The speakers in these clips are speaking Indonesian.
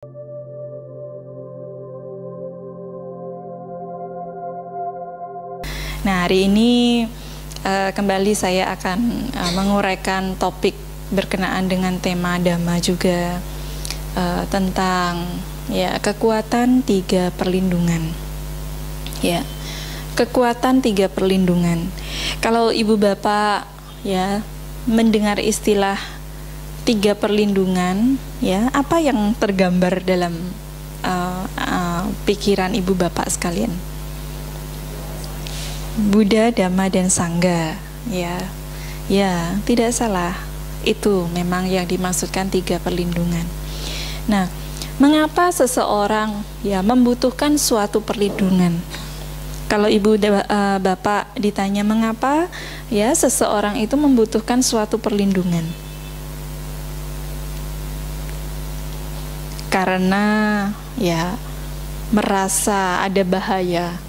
Nah, hari ini kembali saya akan menguraikan topik berkenaan dengan tema Dhamma juga, tentang kekuatan 3 perlindungan. Ya, kekuatan 3 perlindungan. Kalau ibu bapak mendengar istilah 3 perlindungan, apa yang tergambar dalam pikiran ibu bapak sekalian? Buddha, Dhamma, dan Sangha. Ya, tidak salah. Itu memang yang dimaksudkan 3 perlindungan. Nah, mengapa seseorang membutuhkan suatu perlindungan? Kalau ibu bapak ditanya mengapa seseorang itu membutuhkan suatu perlindungan? Karena merasa ada bahaya.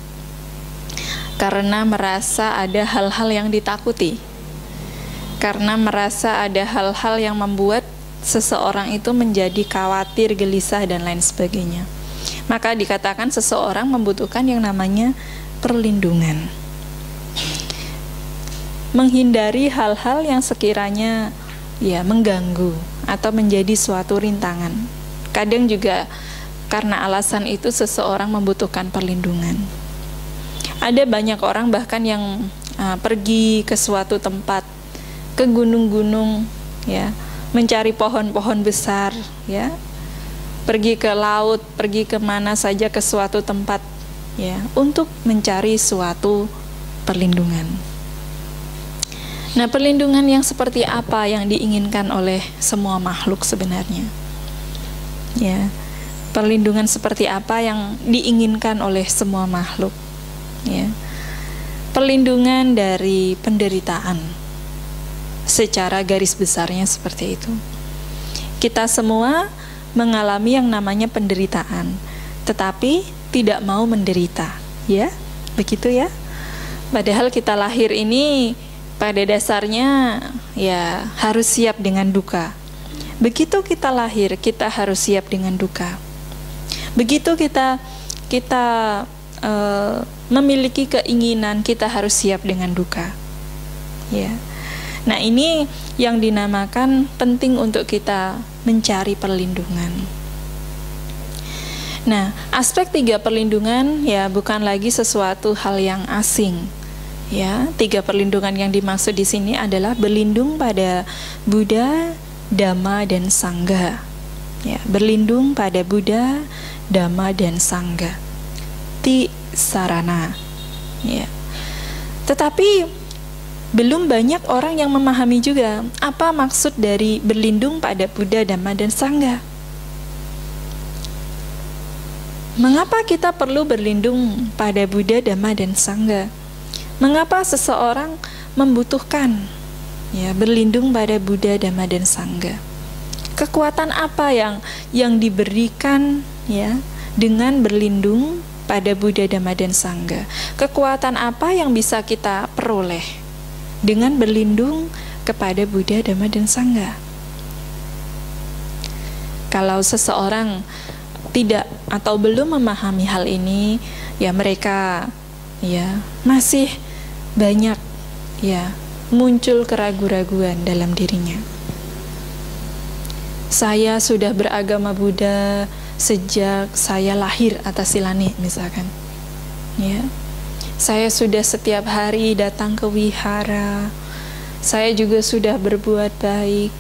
Karena merasa ada hal-hal yang ditakuti, karena merasa ada hal-hal yang membuat seseorang itu menjadi khawatir, gelisah, dan lain sebagainya. Maka dikatakan seseorang membutuhkan yang namanya perlindungan. Menghindari hal-hal yang sekiranya mengganggu atau menjadi suatu rintangan. Kadang juga karena alasan itu seseorang membutuhkan perlindungan. Ada banyak orang bahkan yang pergi ke suatu tempat, ke gunung-gunung, mencari pohon-pohon besar, pergi ke laut, pergi kemana saja ke suatu tempat, untuk mencari suatu perlindungan. Nah, perlindungan yang seperti apa yang diinginkan oleh semua makhluk sebenarnya? Perlindungan seperti apa yang diinginkan oleh semua makhluk? Perlindungan dari penderitaan, secara garis besarnya seperti itu. Kita semua mengalami yang namanya penderitaan, tetapi tidak mau menderita, begitu ya. Padahal kita lahir ini pada dasarnya harus siap dengan duka. Begitu kita lahir, kita harus siap dengan duka. Begitu kita memiliki keinginan, kita harus siap dengan duka. Nah, ini yang dinamakan penting untuk kita mencari perlindungan. Nah, aspek 3 perlindungan bukan lagi sesuatu hal yang asing. 3 perlindungan yang dimaksud di sini adalah berlindung pada Buddha, Dhamma, dan Sangha. Berlindung pada Buddha, Dhamma, dan Sangha. Sarana. Tetapi belum banyak orang yang memahami juga apa maksud dari berlindung pada Buddha, Dhamma, dan Sangha. Mengapa kita perlu berlindung pada Buddha, Dhamma, dan Sangha? Mengapa seseorang membutuhkan berlindung pada Buddha, Dhamma, dan Sangha? Kekuatan apa yang diberikan dengan berlindung pada Buddha, Dhamma, dan Sangha? Kekuatan apa yang bisa kita peroleh dengan berlindung kepada Buddha, Dhamma, dan Sangha? Kalau seseorang tidak atau belum memahami hal ini, mereka masih banyak muncul keraguan-raguan dalam dirinya. Saya sudah beragama Buddha sejak saya lahir atas silani, misalkan. Saya sudah setiap hari datang ke wihara. Saya juga sudah berbuat baik.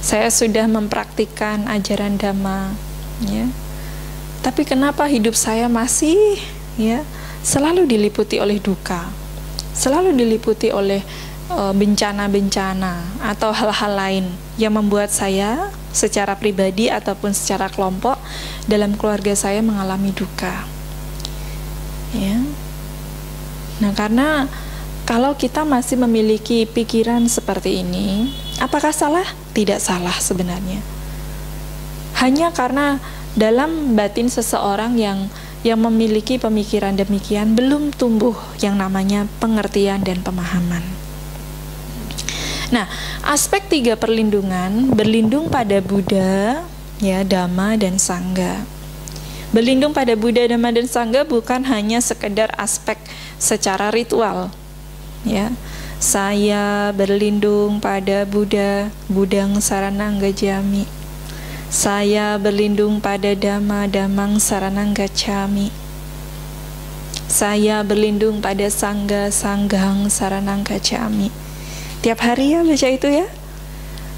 Saya sudah mempraktikkan ajaran Dhamma. Tapi kenapa hidup saya masih selalu diliputi oleh duka, selalu diliputi oleh bencana-bencana atau hal-hal lain yang membuat saya secara pribadi ataupun secara kelompok dalam keluarga saya mengalami duka. Nah, karena kalau kita masih memiliki pikiran seperti ini, apakah salah? Tidak salah sebenarnya. Hanya karena dalam batin seseorang yang memiliki pemikiran demikian belum tumbuh yang namanya pengertian dan pemahaman. Nah, aspek 3 perlindungan, berlindung pada Buddha, ya, Dhamma dan Sangha. Berlindung pada Buddha, Dhamma dan Sangha bukan hanya sekedar aspek secara ritual, ya. Saya berlindung pada Buddha, Budang Saranang Gacchami. Saya berlindung pada Dhamma, Dhammang Saranang Gacchami. Saya berlindung pada Sangha, Sanghang Saranang Gacchami. Tiap hari ya baca itu ya.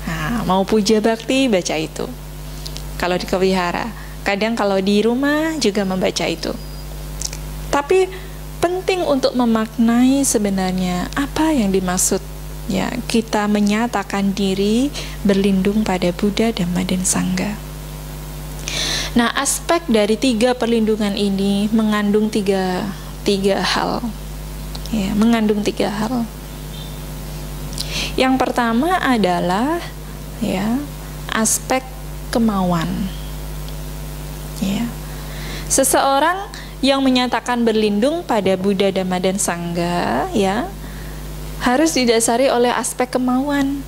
Nah, mau puja bakti baca itu. Kalau di kewihara, kadang kalau di rumah juga membaca itu. Tapi penting untuk memaknai sebenarnya apa yang dimaksud, ya, kita menyatakan diri berlindung pada Buddha, Dhamma dan Sangha. Nah, aspek dari 3 perlindungan ini mengandung tiga hal, ya, mengandung 3 hal. Yang pertama adalah, ya, aspek kemauan. Ya. Seseorang yang menyatakan berlindung pada Buddha, Dhamma dan Sangha, ya, harus didasari oleh aspek kemauan.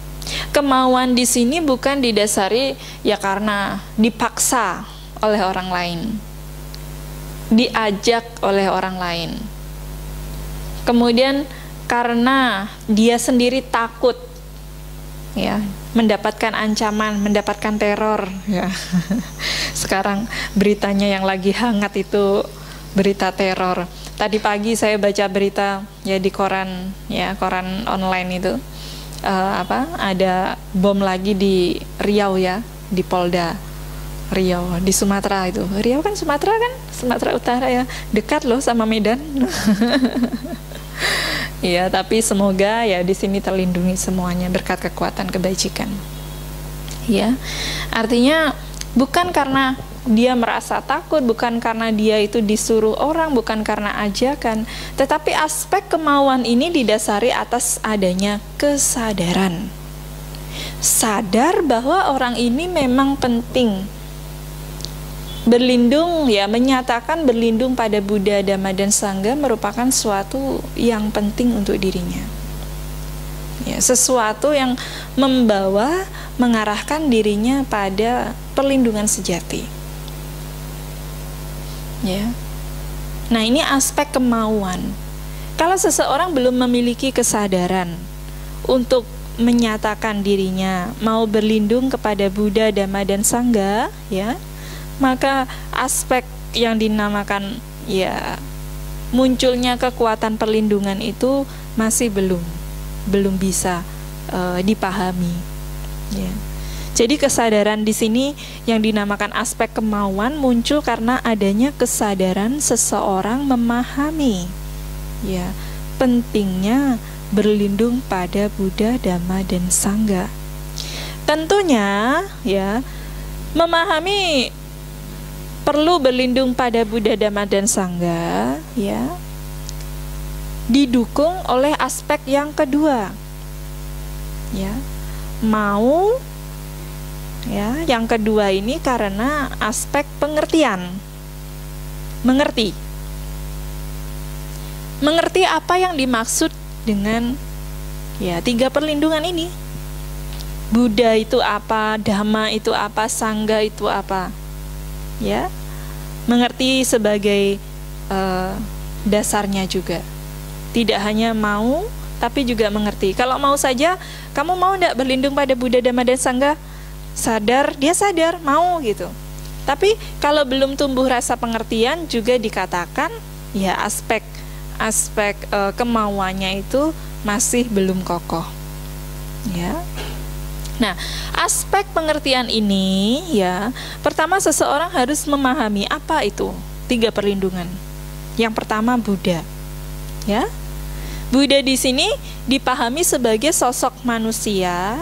Kemauan di sini bukan didasari ya karena dipaksa oleh orang lain, diajak oleh orang lain, kemudian karena dia sendiri takut, ya, mendapatkan ancaman, mendapatkan teror, ya. Sekarang beritanya yang lagi hangat itu berita teror. Tadi pagi saya baca berita, ya, di koran, ya, koran online itu, ada bom lagi di Riau, ya, di Polda Riau, di Sumatera itu. Riau kan Sumatera kan, Sumatera Utara, ya, dekat loh sama Medan. Ya, tapi semoga ya di sini terlindungi semuanya berkat kekuatan kebajikan. Ya, artinya bukan karena dia merasa takut, bukan karena dia itu disuruh orang, bukan karena ajakan, tetapi aspek kemauan ini didasari atas adanya kesadaran. Sadar bahwa orang ini memang penting. Berlindung, ya, menyatakan berlindung pada Buddha, Dhamma dan Sangha merupakan suatu yang penting untuk dirinya, ya, sesuatu yang membawa, mengarahkan dirinya pada perlindungan sejati, ya. Nah, ini aspek kemauan. Kalau seseorang belum memiliki kesadaran untuk menyatakan dirinya mau berlindung kepada Buddha, Dhamma dan Sangha, ya, maka aspek yang dinamakan, ya, munculnya kekuatan perlindungan itu masih belum bisa dipahami, ya. Jadi kesadaran di sini yang dinamakan aspek kemauan muncul karena adanya kesadaran seseorang memahami, ya, pentingnya berlindung pada Buddha, Dhamma dan Sangha. Tentunya, ya, memahami perlu berlindung pada Buddha, Dhamma dan Sangha, ya, didukung oleh aspek yang kedua, ya, mau, ya, yang kedua ini karena aspek pengertian, mengerti apa yang dimaksud dengan, ya, 3 perlindungan ini. Buddha itu apa, Dhamma itu apa, Sangha itu apa, ya, mengerti sebagai dasarnya juga. Tidak hanya mau, tapi juga mengerti. Kalau mau saja, kamu mau enggak berlindung pada Buddha, Dhamma dan Sangha? Sadar, dia sadar, mau gitu. Tapi kalau belum tumbuh rasa pengertian juga dikatakan, ya, aspek kemauannya itu masih belum kokoh, ya. Nah, aspek pengertian ini, ya, pertama seseorang harus memahami apa itu 3 perlindungan. Yang pertama Buddha, ya. Buddha di sini dipahami sebagai sosok manusia,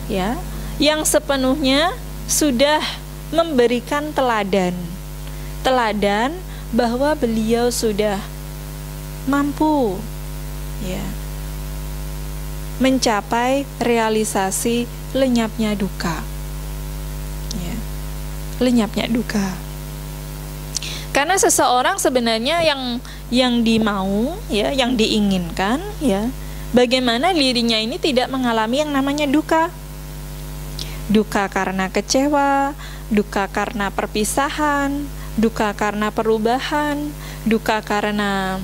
ya, yang sepenuhnya sudah memberikan teladan bahwa beliau sudah mampu, ya, mencapai realisasi lenyapnya duka, ya, lenyapnya duka. Karena seseorang sebenarnya yang dimau, ya, yang diinginkan, ya, bagaimana dirinya ini tidak mengalami yang namanya duka. duka karena kecewa, duka karena perpisahan, duka karena perubahan, duka karena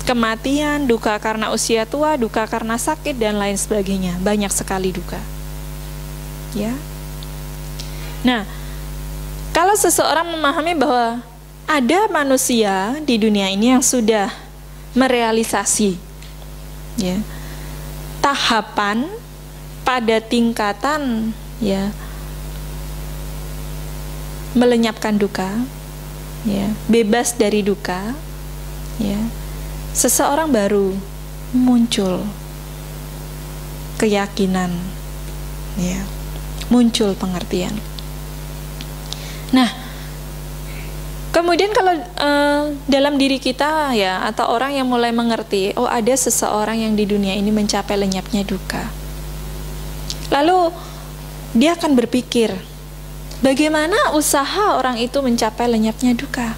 kematian, duka karena usia tua, duka karena sakit dan lain sebagainya. Banyak sekali duka. Ya. Nah, kalau seseorang memahami bahwa ada manusia di dunia ini yang sudah merealisasi tahapan pada tingkatan melenyapkan duka, bebas dari duka, seseorang baru muncul keyakinan, muncul pengertian. Nah, kemudian kalau dalam diri kita atau orang yang mulai mengerti, oh ada seseorang yang di dunia ini mencapai lenyapnya duka, lalu dia akan berpikir, bagaimana usaha orang itu mencapai lenyapnya duka?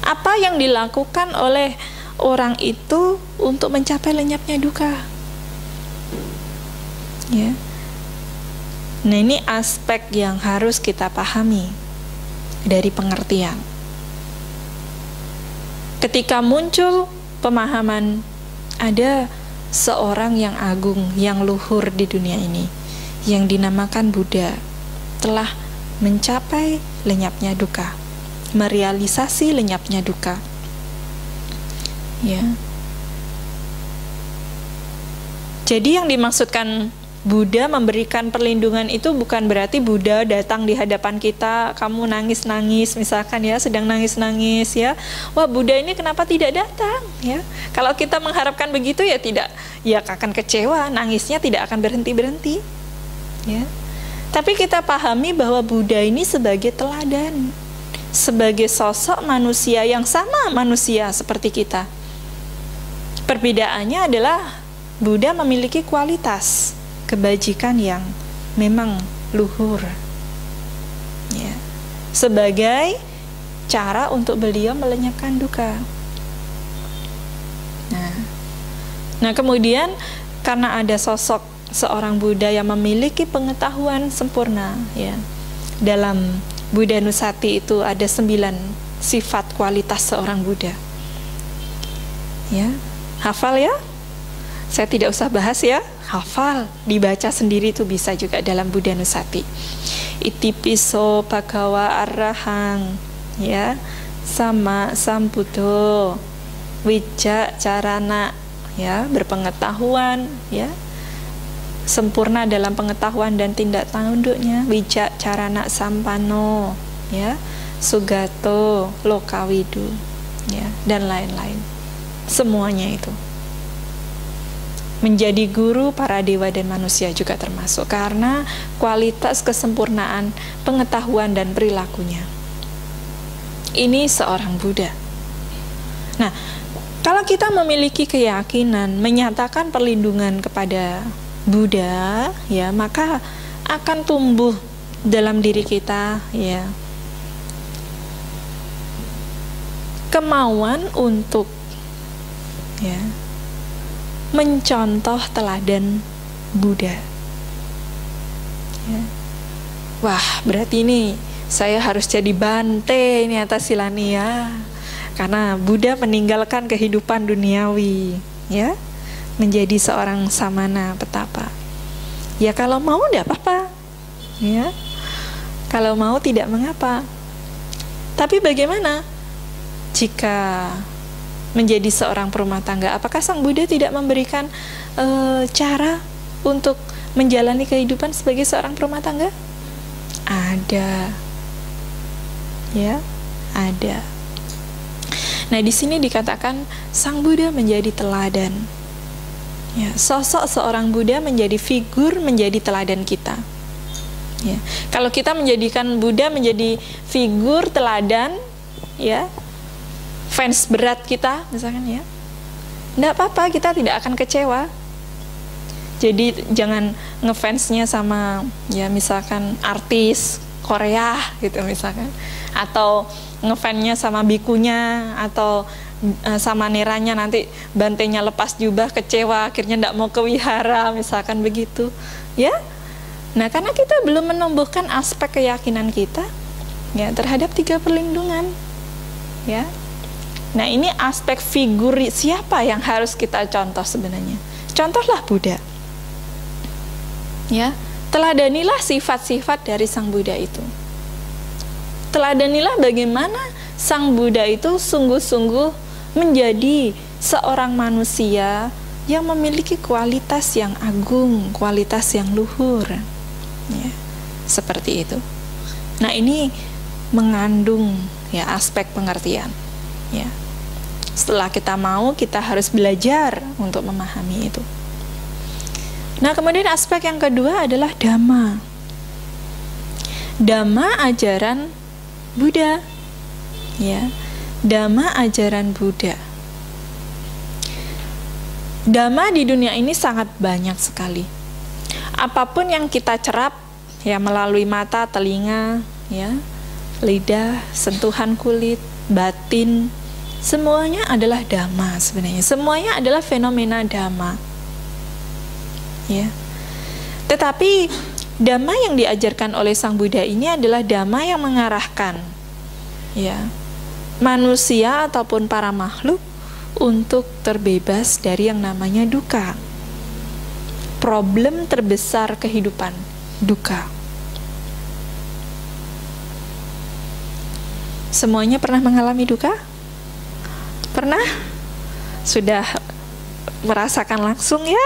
Apa yang dilakukan oleh orang itu untuk mencapai lenyapnya duka? Nah, ini aspek yang harus kita pahami dari pengertian. Ketika muncul pemahaman ada seorang yang agung, yang luhur di dunia ini, yang dinamakan Buddha, telah mencapai lenyapnya duka, merealisasi lenyapnya duka. Jadi yang dimaksudkan Buddha memberikan perlindungan itu bukan berarti Buddha datang di hadapan kita, kamu nangis-nangis misalkan sedang nangis-nangis wah Buddha ini kenapa tidak datang Kalau kita mengharapkan begitu tidak akan kecewa, nangisnya tidak akan berhenti-berhenti Tapi kita pahami bahwa Buddha ini sebagai teladan, sebagai sosok manusia yang sama manusia seperti kita. Perbedaannya adalah Buddha memiliki kualitas kebajikan yang memang luhur sebagai cara untuk beliau melenyapkan duka. Nah kemudian karena ada sosok seorang Buddha yang memiliki pengetahuan sempurna dalam Buddha Nusati itu ada 9 sifat kualitas seorang Buddha. Hafal saya tidak usah bahas hafal, dibaca sendiri itu bisa juga dalam Buddha Nusati. Itipiso bhagawa arahang sama sambuddho wija carana berpengetahuan sempurna dalam pengetahuan dan tindak tanduknya, wija carana sampano sugato lokawidu dan lain-lain. Semuanya itu menjadi guru para dewa dan manusia juga termasuk karena kualitas kesempurnaan pengetahuan dan perilakunya. Ini seorang Buddha. Nah, kalau kita memiliki keyakinan menyatakan perlindungan kepada Buddha maka akan tumbuh dalam diri kita kemauan untuk mencontoh teladan Buddha. Wah, berarti ini saya harus jadi bante ini atas silani karena Buddha meninggalkan kehidupan duniawi menjadi seorang samana petapa. Kalau mau tidak apa-apa kalau mau tidak mengapa. Tapi bagaimana jika menjadi seorang perumah tangga? Apakah Sang Buddha tidak memberikan cara untuk menjalani kehidupan sebagai seorang perumah tangga? Ada. Ada. Nah, di sini dikatakan Sang Buddha menjadi teladan. Sosok seorang Buddha menjadi figur, menjadi teladan kita. Kalau kita menjadikan Buddha menjadi figur teladan, fans berat kita misalkan tidak apa-apa, kita tidak akan kecewa. Jadi jangan ngefansnya sama misalkan artis Korea gitu misalkan, atau ngefansnya sama bikunya, atau sama neranya, nanti bantainya lepas jubah, kecewa, akhirnya tidak mau ke wihara, misalkan begitu, ya. Nah, karena kita belum menumbuhkan aspek keyakinan kita, ya, terhadap 3 perlindungan, ya. Nah, ini aspek figur siapa yang harus kita contoh sebenarnya. Contohlah Buddha, ya. Teladanilah sifat-sifat dari Sang Buddha itu. Teladanilah bagaimana Sang Buddha itu sungguh-sungguh menjadi seorang manusia yang memiliki kualitas yang agung, kualitas yang luhur, ya, seperti itu. Nah, ini mengandung, ya, aspek pengertian, ya. Setelah kita mau, kita harus belajar untuk memahami itu. Nah, kemudian aspek yang kedua adalah Dhamma. Dhamma ajaran Buddha, ya. Dhamma ajaran Buddha. Dhamma di dunia ini sangat banyak sekali. Apapun yang kita cerap, ya, melalui mata, telinga, ya, lidah, sentuhan kulit, batin, semuanya adalah Dhamma sebenarnya. Semuanya adalah fenomena Dhamma, ya. Tetapi Dhamma yang diajarkan oleh Sang Buddha ini adalah Dhamma yang mengarahkan, ya, manusia ataupun para makhluk untuk terbebas dari yang namanya duka. Problem terbesar kehidupan, duka. Semuanya pernah mengalami duka? Pernah? Sudah merasakan langsung, ya?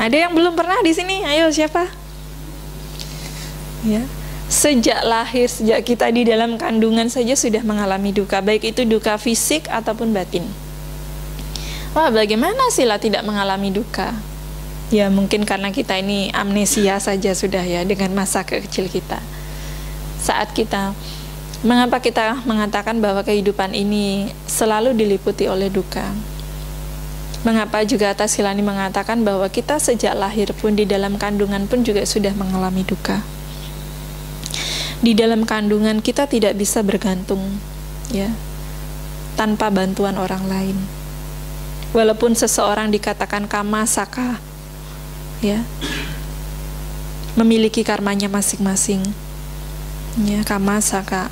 Ada yang belum pernah di sini? Ayo, siapa? Ya. Sejak lahir, sejak kita di dalam kandungan saja sudah mengalami duka, baik itu duka fisik ataupun batin. Wah, bagaimana sila tidak mengalami duka? Ya, mungkin karena kita ini amnesia saja sudah, ya, dengan masa kecil kita. Saat kita, mengapa kita mengatakan bahwa kehidupan ini selalu diliputi oleh duka? Mengapa juga Tasilani mengatakan bahwa kita sejak lahir pun, di dalam kandungan pun juga sudah mengalami duka? Di dalam kandungan kita tidak bisa bergantung, ya, tanpa bantuan orang lain. Walaupun seseorang dikatakan kama saka, ya, memiliki karmanya masing-masing, ya, kama saka,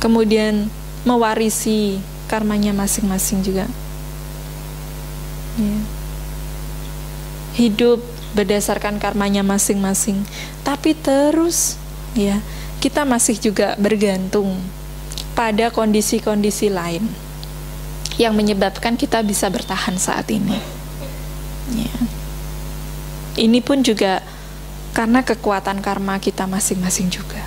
kemudian mewarisi karmanya masing-masing juga, ya, hidup berdasarkan karmanya masing-masing, tapi terus, ya, kita masih juga bergantung pada kondisi-kondisi lain yang menyebabkan kita bisa bertahan saat ini, ya. Ini pun juga karena kekuatan karma kita masing-masing juga.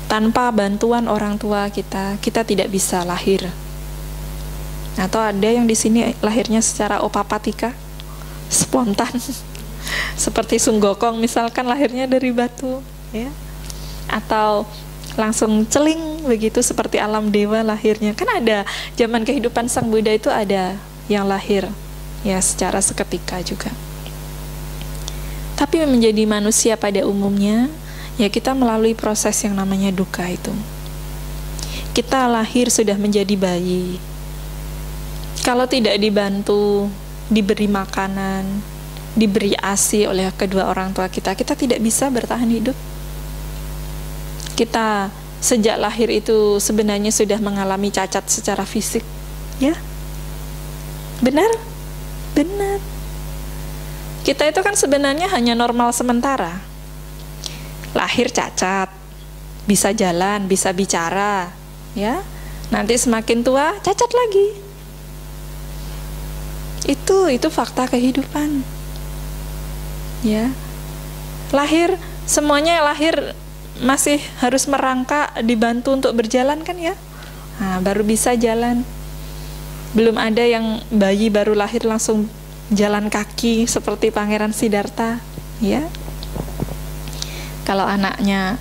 Tanpa bantuan orang tua kita, kita tidak bisa lahir. Atau ada yang di sini lahirnya secara opapatika, spontan, seperti Sun Gokong misalkan lahirnya dari batu, ya, atau langsung celing begitu seperti alam dewa lahirnya. Kan ada zaman kehidupan Sang Buddha itu ada yang lahir, ya, secara seketika juga. Tapi menjadi manusia pada umumnya, ya, kita melalui proses yang namanya duka itu. Kita lahir sudah menjadi bayi. Kalau tidak dibantu, diberi makanan, diberi ASI oleh kedua orang tua kita, kita tidak bisa bertahan hidup. Kita sejak lahir itu sebenarnya sudah mengalami cacat secara fisik, ya. Benar? Benar. Kita itu kan sebenarnya hanya normal sementara. Lahir cacat, bisa jalan, bisa bicara, ya. Nanti semakin tua, cacat lagi. Itu fakta kehidupan, ya. Lahir, semuanya lahir masih harus merangkak, dibantu untuk berjalan kan, ya. Nah, baru bisa jalan. Belum ada yang bayi baru lahir langsung jalan kaki seperti Pangeran Siddhartha, ya. Kalau anaknya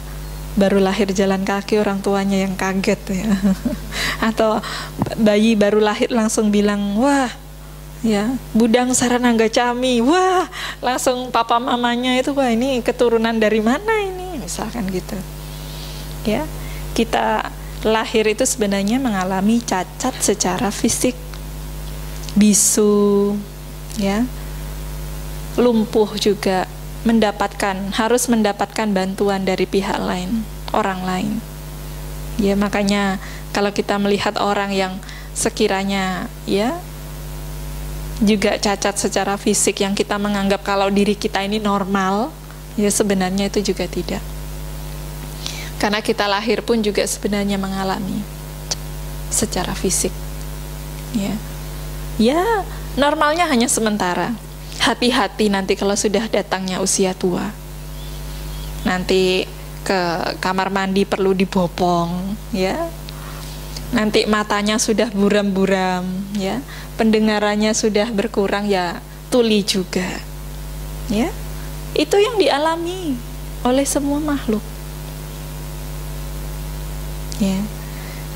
baru lahir jalan kaki, orang tuanya yang kaget, ya. Atau bayi baru lahir langsung bilang, wah, ya, Budang Saranangga Cami, wah, langsung papa mamanya itu, wah, ini keturunan dari mana ini, misalkan gitu, ya. Kita lahir itu sebenarnya mengalami cacat secara fisik, bisu, ya, lumpuh juga, harus mendapatkan bantuan dari pihak lain, orang lain. Ya, makanya kalau kita melihat orang yang sekiranya ya juga cacat secara fisik, yang kita menganggap kalau diri kita ini normal, ya sebenarnya itu juga tidak. Karena kita lahir pun juga sebenarnya mengalami secara fisik. Ya. Ya, normalnya hanya sementara. Hati-hati nanti kalau sudah datangnya usia tua. Nanti ke kamar mandi perlu dibopong, ya. Nanti matanya sudah buram-buram, ya. Pendengarannya sudah berkurang, ya tuli juga. Ya. Itu yang dialami oleh semua makhluk. Ya.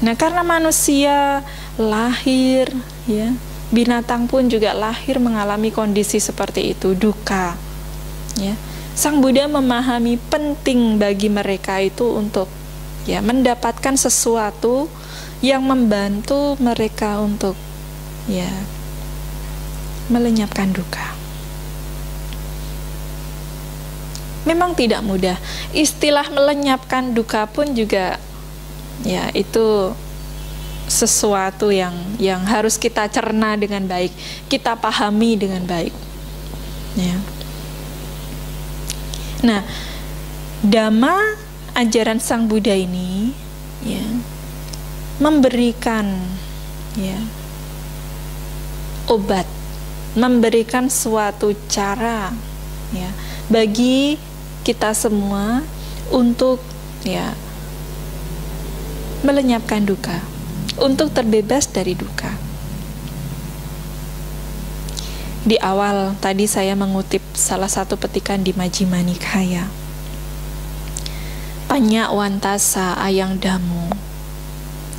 Nah, karena manusia lahir, ya, binatang pun juga lahir mengalami kondisi seperti itu, duka. Ya. Sang Buddha memahami penting bagi mereka itu untuk ya mendapatkan sesuatu yang membantu mereka untuk ya melenyapkan duka. Memang tidak mudah. Istilah melenyapkan duka pun juga ya itu sesuatu yang harus kita cerna dengan baik, kita pahami dengan baik. Ya. Nah, Dhamma ajaran Sang Buddha ini ya memberikan ya obat, memberikan suatu cara ya bagi kita semua untuk ya melenyapkan duka, untuk terbebas dari duka. Di awal tadi saya mengutip salah satu petikan di Majjhima Nikaya. Panya wantasa ayang damu,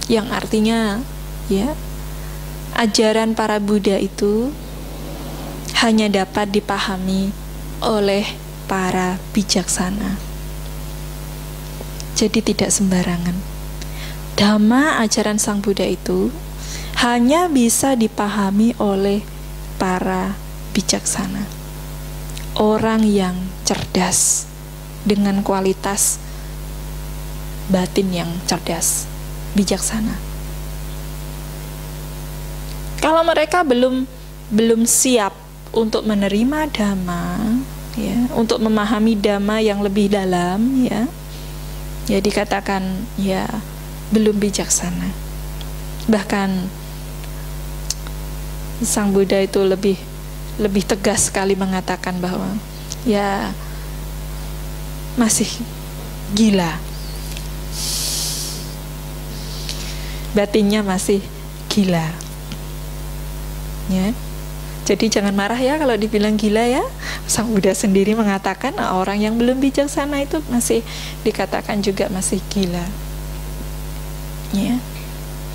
yang artinya ya ajaran para Buddha itu hanya dapat dipahami oleh para bijaksana. Jadi tidak sembarangan. Dhamma ajaran Sang Buddha itu hanya bisa dipahami oleh para bijaksana, orang yang cerdas dengan kualitas batin yang cerdas, bijaksana. Kalau mereka belum siap untuk menerima Dhamma, ya, untuk memahami Dhamma yang lebih dalam, ya dikatakan ya belum bijaksana. Bahkan Sang Buddha itu lebih tegas sekali mengatakan bahwa ya masih gila, batinnya masih gila, ya. Jadi jangan marah ya kalau dibilang gila ya. Sang Buddha sendiri mengatakan orang yang belum bijaksana itu masih dikatakan juga masih gila. Ya,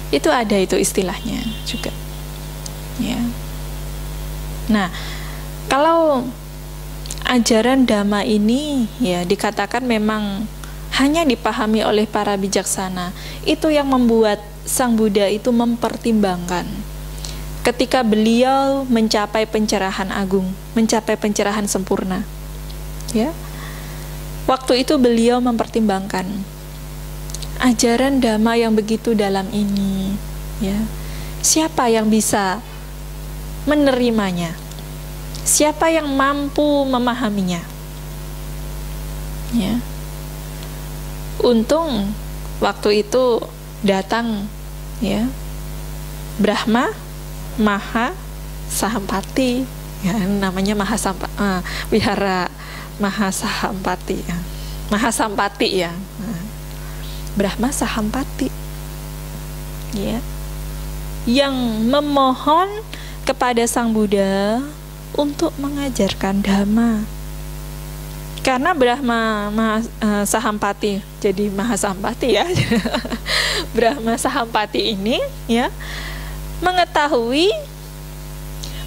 itu ada itu istilahnya juga. Ya. Nah, kalau ajaran Dhamma ini ya dikatakan memang hanya dipahami oleh para bijaksana, itu yang membuat Sang Buddha itu mempertimbangkan ketika beliau mencapai pencerahan agung, mencapai pencerahan sempurna. Ya. Waktu itu beliau mempertimbangkan ajaran Dhamma yang begitu dalam ini, ya. Siapa yang bisa menerimanya? Siapa yang mampu memahaminya? Ya. Untung waktu itu datang ya Brahma Maha Sahampati, ya, namanya Wihara Maha Sahampati, ya. Maha Sampati, ya. Brahma Sahampati, ya, yang memohon kepada Sang Buddha untuk mengajarkan Dhamma. Karena Brahma Sahampati, jadi Maha Sahampati, ya. Brahma Sahampati ini ya mengetahui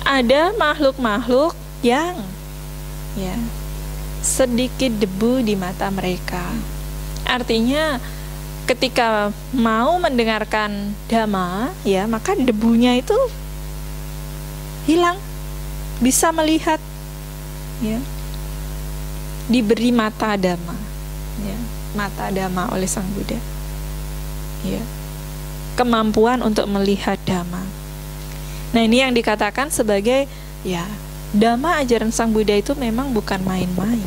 ada makhluk-makhluk yang ya sedikit debu di mata mereka. Artinya ketika mau mendengarkan dhamma, ya, maka debunya itu hilang, bisa melihat, ya, diberi mata dhamma, ya, mata dhamma oleh Sang Buddha, ya, kemampuan untuk melihat dhamma. Nah, ini yang dikatakan sebagai, ya, dhamma ajaran Sang Buddha itu memang bukan main-main.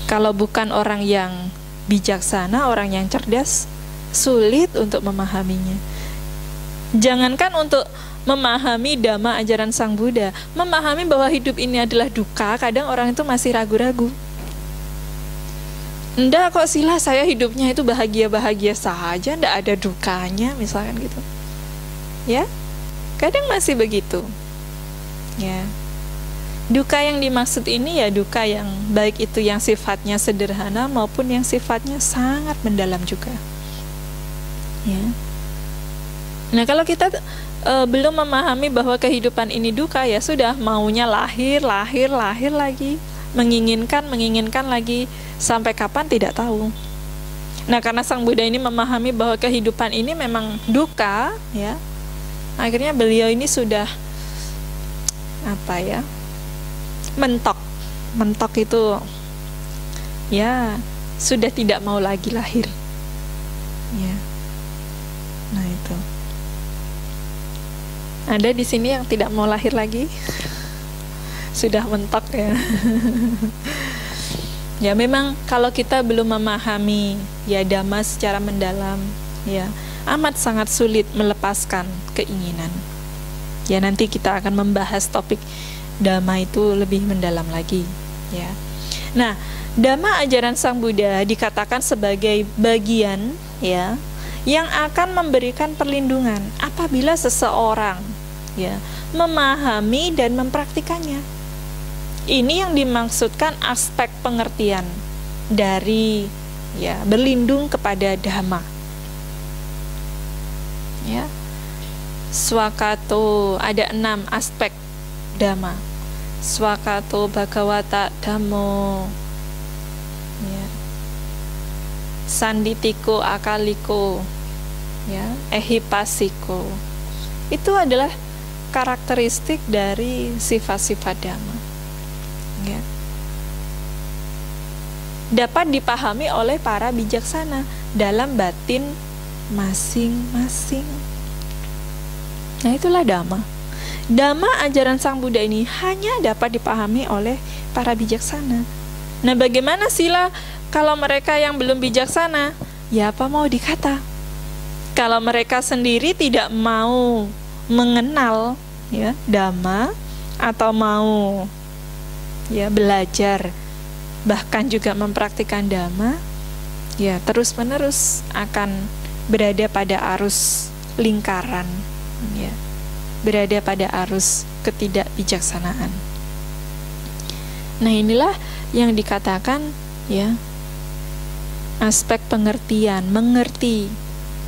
Kalau bukan orang yang bijaksana, orang yang cerdas, sulit untuk memahaminya. Jangankan untuk memahami dhamma ajaran Sang Buddha, memahami bahwa hidup ini adalah duka, kadang orang itu masih ragu-ragu. Enggak kok Sila, saya hidupnya itu bahagia-bahagia saja, enggak ada dukanya, misalkan gitu. Ya, kadang masih begitu. Ya, duka yang dimaksud ini ya duka yang baik itu yang sifatnya sederhana maupun yang sifatnya sangat mendalam juga. Ya. Nah, kalau kita belum memahami bahwa kehidupan ini duka, ya sudah, maunya lahir lagi, menginginkan lagi, sampai kapan tidak tahu. Nah, karena Sang Buddha ini memahami bahwa kehidupan ini memang duka, ya, akhirnya beliau ini sudah mentok itu, ya, sudah tidak mau lagi lahir, ya. Nah, itu ada di sini yang tidak mau lahir lagi, sudah mentok, ya. Ya, memang kalau kita belum memahami, ya, dhamma secara mendalam, ya, amat sangat sulit melepaskan keinginan. Ya, nanti kita akan membahas topik dhamma itu lebih mendalam lagi, ya. Nah, dhamma ajaran Sang Buddha dikatakan sebagai bagian, ya, yang akan memberikan perlindungan apabila seseorang, ya, memahami dan mempraktikannya. Ini yang dimaksudkan aspek pengertian dari, ya, berlindung kepada dhamma. Ya. Swakato, ada 6 aspek dhamma. Swakato bhagavata dhammo, ya. Sanditiko akaliko, ya, ehipasiko. Itu adalah karakteristik dari sifat-sifat dhamma, ya. Dapat dipahami oleh para bijaksana dalam batin masing-masing. Nah, itulah dhamma. Dhamma ajaran Sang Buddha ini hanya dapat dipahami oleh para bijaksana. Nah, bagaimana Sila kalau mereka yang belum bijaksana? Ya, apa mau dikata? Kalau mereka sendiri tidak mau mengenal, ya, dhamma, atau mau, ya, belajar, bahkan juga mempraktikkan dhamma, ya, terus-menerus akan berada pada arus lingkaran, ya, berada pada arus ketidakbijaksanaan. Nah, inilah yang dikatakan, ya, aspek pengertian, mengerti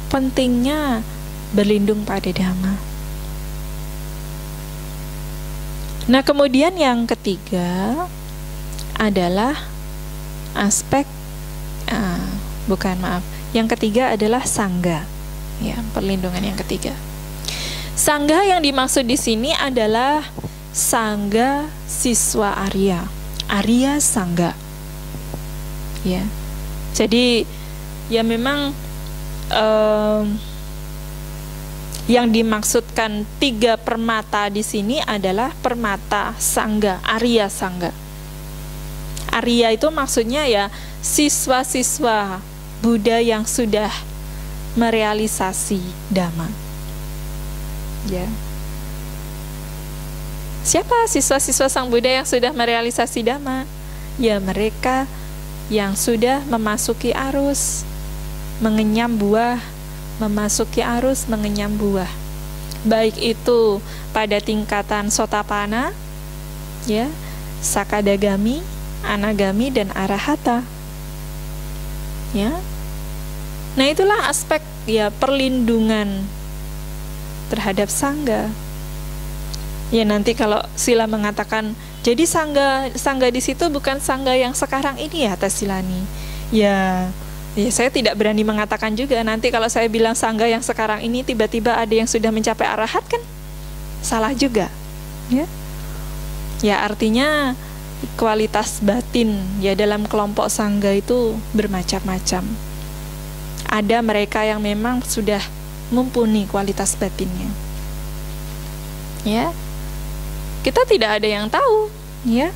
pentingnya berlindung pada dhamma. Nah, kemudian yang ketiga adalah aspek yang ketiga adalah sangga, ya, perlindungan yang ketiga. Sangga yang dimaksud di sini adalah sangga siswa Arya, Arya sangga, ya. Jadi, ya, memang yang dimaksudkan 3 permata di sini adalah permata sangga, Arya sangga. Arya itu maksudnya, ya, siswa-siswa Buddha yang sudah merealisasi dhamma, ya. Siapa siswa-siswa Sang Buddha yang sudah merealisasi dhamma? Ya, mereka yang sudah memasuki arus mengenyam buah, memasuki arus mengenyam buah, baik itu pada tingkatan Sotapanna, ya, Sakadagami, Anagami, dan Arahata, ya. Nah, itulah aspek, ya, perlindungan terhadap sangga. Ya, nanti kalau Sila mengatakan, jadi sangga di situ bukan sangga yang sekarang ini, ya, Tasilani. Ya, Ya, saya tidak berani mengatakan juga nanti kalau saya bilang sangga yang sekarang ini tiba-tiba ada yang sudah mencapai arahat, kan salah juga. Ya artinya kualitas batin ya dalam kelompok sangga itu bermacam-macam. Ada mereka yang memang sudah mumpuni kualitas batinnya. Ya. Kita tidak ada yang tahu, ya.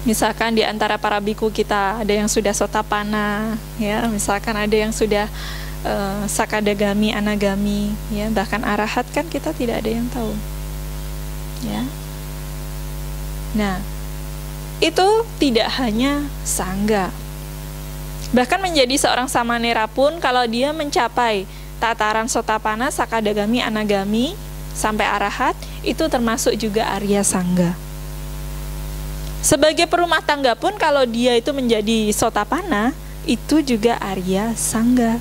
Misalkan di antara para biku kita ada yang sudah sotapana, ya, misalkan ada yang sudah sakadagami, anagami, ya, bahkan arahat, kan kita tidak ada yang tahu. Ya. Nah, itu tidak hanya sangga. Bahkan menjadi seorang samanera pun kalau dia mencapai tataran sotapana, sakadagami, anagami sampai arahat, itu termasuk juga Arya Sangga. Sebagai perumah tangga pun kalau dia itu menjadi sotapana, itu juga Arya Sangga.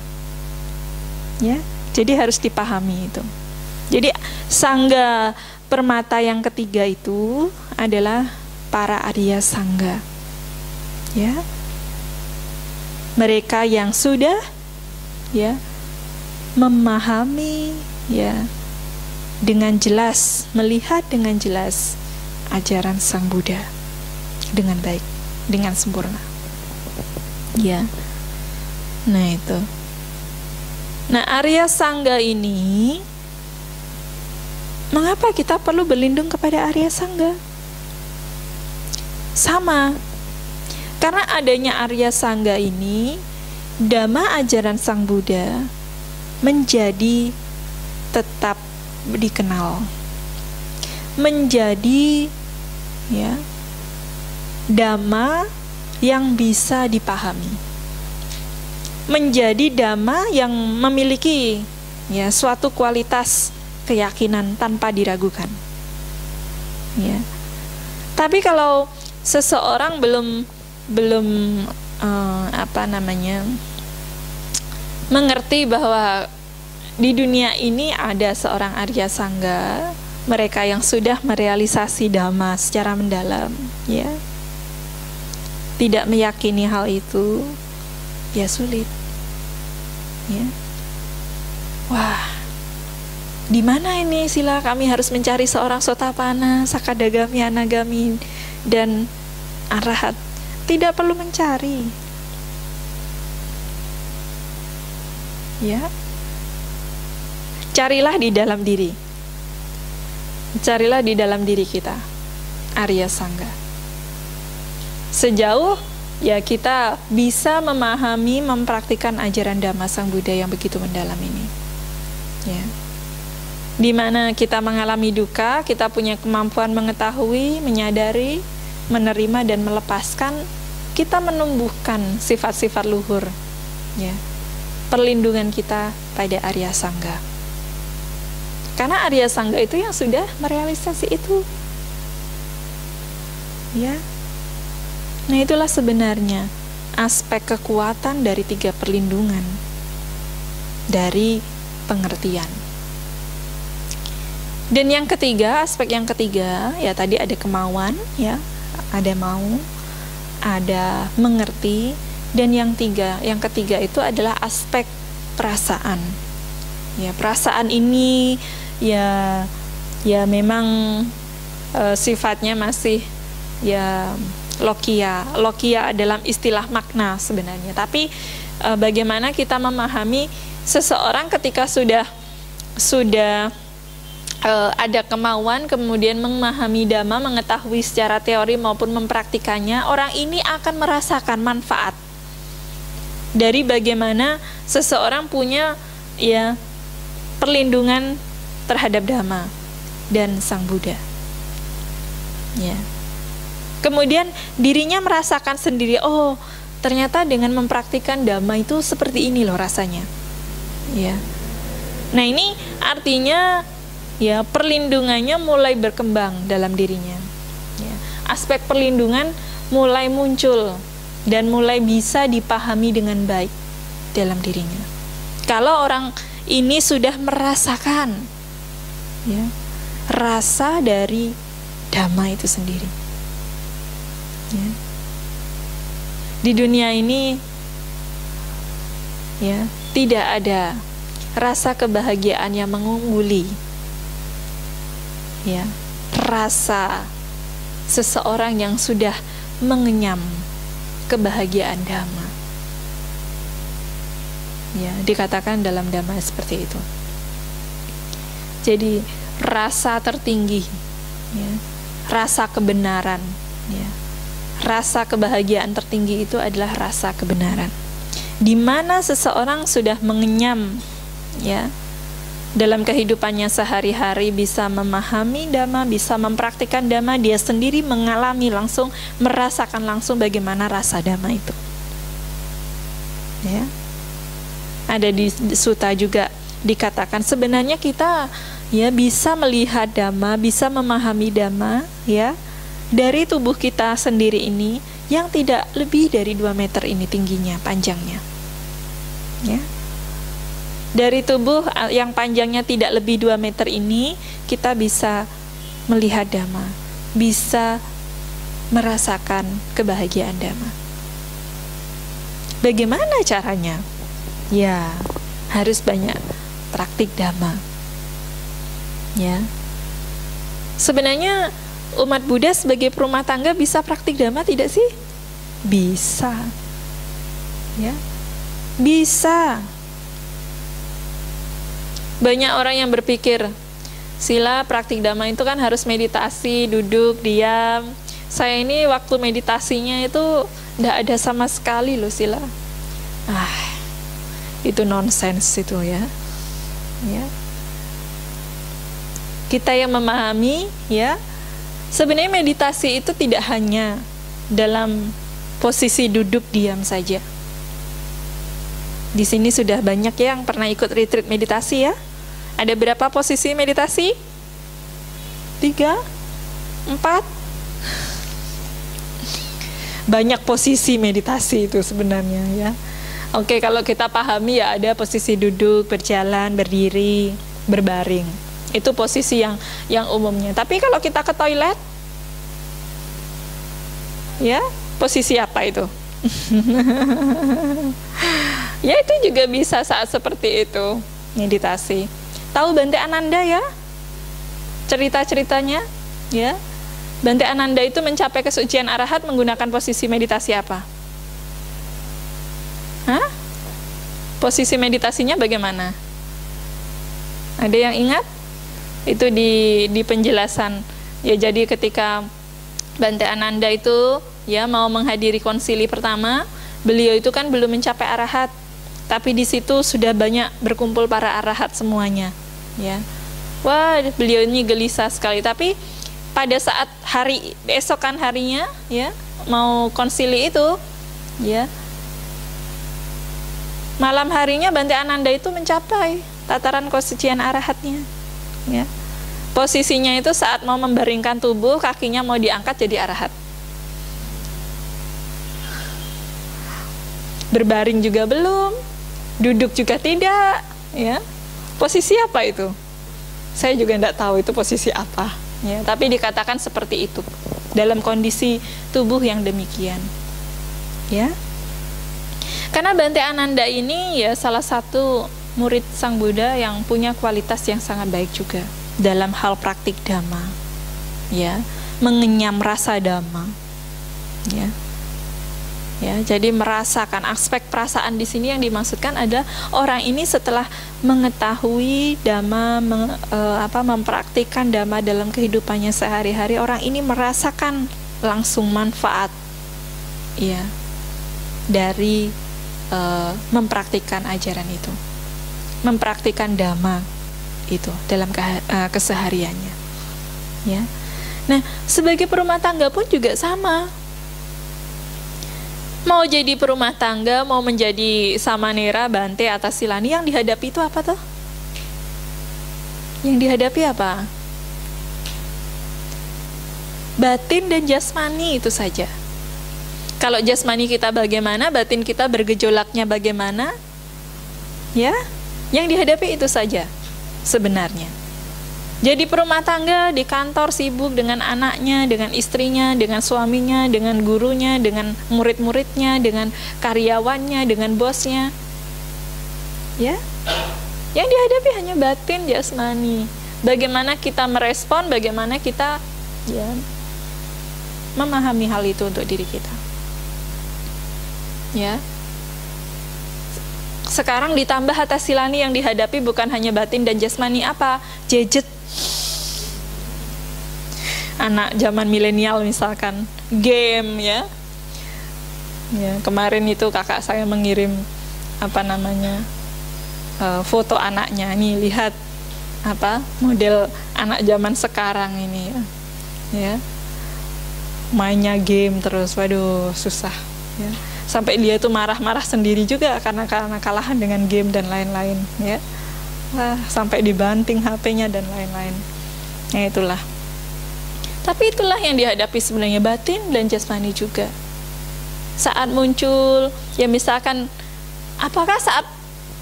Ya, jadi harus dipahami itu. Jadi sangga permata yang ketiga itu adalah para Arya Sangga. Ya. Mereka yang sudah ya memahami ya dengan jelas, melihat dengan jelas ajaran Sang Buddha dengan baik, dengan sempurna. Ya. Nah, itu. Nah, Arya Sangga ini, mengapa kita perlu berlindung kepada Arya Sangga? Sama. Karena adanya Arya Sangga ini, dhamma ajaran Sang Buddha menjadi tetap dikenal, menjadi ya dhamma yang bisa dipahami, menjadi dhamma yang memiliki ya suatu kualitas keyakinan tanpa diragukan. Ya. Tapi kalau seseorang belum mengerti bahwa di dunia ini ada seorang Arya Sangga, mereka yang sudah merealisasi dhamma secara mendalam, ya, tidak meyakini hal itu, ya sulit, ya. Wah, di mana ini sila kami harus mencari seorang sotapana, sakadagami, anagami, dan arahat? Tidak perlu mencari, ya. Carilah di dalam diri, carilah di dalam diri kita Arya Sangga. Sejauh ya kita bisa memahami, mempraktikkan ajaran Dhamma Sang Buddha yang begitu mendalam ini, ya. Di mana kita mengalami duka, kita punya kemampuan mengetahui, menyadari, menerima dan melepaskan, kita menumbuhkan sifat-sifat luhur, ya, perlindungan kita pada Arya Sangga. Karena Arya Sangga itu yang sudah merealisasi itu, ya. Nah, itulah sebenarnya aspek kekuatan dari 3 perlindungan dari pengertian. Dan yang ketiga, aspek yang ketiga, ya tadi ada kemauan, ya, ada mau, ada mengerti, dan yang ketiga itu adalah aspek perasaan. Ya, perasaan ini ya memang sifatnya masih ya lokia dalam istilah makna sebenarnya. Tapi bagaimana kita memahami seseorang ketika sudah ada kemauan, kemudian memahami dhamma, mengetahui secara teori maupun mempraktikannya, orang ini akan merasakan manfaat dari bagaimana seseorang punya ya perlindungan terhadap dhamma dan Sang Buddha. Ya. Kemudian dirinya merasakan sendiri, oh ternyata dengan mempraktikkan dhamma itu seperti ini loh rasanya. Ya. Nah, ini artinya ya perlindungannya mulai berkembang dalam dirinya, ya. Aspek perlindungan mulai muncul dan mulai bisa dipahami dengan baik dalam dirinya. Kalau orang ini sudah merasakan ya rasa dari dhamma itu sendiri, ya. Di dunia ini ya, tidak ada rasa kebahagiaan yang mengungguli, ya, rasa seseorang yang sudah mengenyam kebahagiaan dhamma. Ya, dikatakan dalam dhamma seperti itu. Jadi rasa tertinggi, ya, rasa kebenaran, ya, rasa kebahagiaan tertinggi itu adalah rasa kebenaran. Di mana seseorang sudah mengenyam, ya, dalam kehidupannya sehari-hari, bisa memahami dhamma, bisa mempraktikkan dhamma, dia sendiri mengalami langsung, merasakan langsung bagaimana rasa dhamma itu. Ya. Ada di sutta juga dikatakan sebenarnya kita, ya, bisa melihat dhamma, bisa memahami dhamma, ya, dari tubuh kita sendiri ini yang tidak lebih dari 2 meter ini tingginya, panjangnya. Ya. Dari tubuh yang panjangnya tidak lebih 2 meter ini, kita bisa melihat dhamma, bisa merasakan kebahagiaan dhamma. Bagaimana caranya? Ya, harus banyak praktik dhamma. Ya. Sebenarnya umat Buddha sebagai perumah tangga bisa praktik dhamma tidak sih? Bisa. Ya. Bisa. Banyak orang yang berpikir, sila praktik dhamma itu kan harus meditasi, duduk, diam. Saya ini waktu meditasinya itu tidak ada sama sekali loh sila. Itu nonsens itu, ya. Ya. Kita yang memahami, ya, sebenarnya meditasi itu tidak hanya dalam posisi duduk diam saja. Di sini sudah banyak yang pernah ikut retreat meditasi, ya. Ada berapa posisi meditasi? 3? 4? Banyak posisi meditasi itu sebenarnya, ya. Oke, kalau kita pahami, ya, ada posisi duduk, berjalan, berdiri, berbaring. Itu posisi yang umumnya. Tapi kalau kita ke toilet, ya, posisi apa itu? Ya, itu juga bisa saat seperti itu meditasi. Tahu Bante Ananda, ya? Cerita-ceritanya, ya. Bante Ananda itu mencapai kesucian arahat menggunakan posisi meditasi apa? Hah? Posisi meditasinya bagaimana? Ada yang ingat? Itu di penjelasan. Ya, jadi ketika Bante Ananda itu, ya, mau menghadiri konsili pertama, beliau itu kan belum mencapai arahat, tapi di situ sudah banyak berkumpul para arahat semuanya, ya. Wah, beliau ini gelisah sekali. Tapi pada saat esokan harinya, ya, mau konsili itu, ya, malam harinya Bante Ananda itu mencapai tataran kesucian arahatnya, ya. Posisinya itu saat mau membaringkan tubuh, kakinya mau diangkat jadi arahat. Berbaring juga belum, duduk juga tidak, ya. Posisi apa itu? Saya juga tidak tahu itu posisi apa, ya. Tapi dikatakan seperti itu dalam kondisi tubuh yang demikian, ya. Karena Bante Ananda ini, ya, salah satu murid Sang Buddha yang punya kualitas yang sangat baik juga dalam hal praktik dhamma, ya, mengenyam rasa dhamma, ya. Ya, jadi merasakan aspek perasaan di sini yang dimaksudkan adalah orang ini setelah mengetahui dhamma, mempraktikkan dhamma dalam kehidupannya sehari-hari, orang ini merasakan langsung manfaat, ya, dari mempraktikkan ajaran itu, mempraktikkan dhamma itu dalam kesehariannya, ya. Nah, sebagai perumah tangga pun juga sama. Mau jadi perumah tangga, mau menjadi samanera, bante, atas silani, yang dihadapi itu apa tuh? Yang dihadapi apa? Batin dan jasmani itu saja. Kalau jasmani kita bagaimana, batin kita bergejolaknya bagaimana, ya, yang dihadapi itu saja sebenarnya. Jadi perumah tangga di kantor sibuk dengan anaknya, dengan istrinya, dengan suaminya, dengan gurunya, dengan murid-muridnya, dengan karyawannya, dengan bosnya. Ya, yang dihadapi hanya batin, jasmani. Bagaimana kita merespon, bagaimana kita ya memahami hal itu untuk diri kita. Ya. Sekarang ditambah Hatta Silani yang dihadapi bukan hanya batin dan jasmani, apa? Gadget. Anak zaman milenial misalkan, game ya. Ya, kemarin itu kakak saya mengirim foto anaknya. Nih lihat model anak zaman sekarang ini ya. Ya. Mainnya game terus, waduh susah ya. Sampai dia tuh marah-marah sendiri juga karena kalahan dengan game dan lain-lain ya. Wah, sampai dibanting HP-nya dan lain-lain. Nah, itulah. Tapi itulah yang dihadapi sebenarnya batin dan jasmani juga. Saat muncul, ya misalkan, apakah saat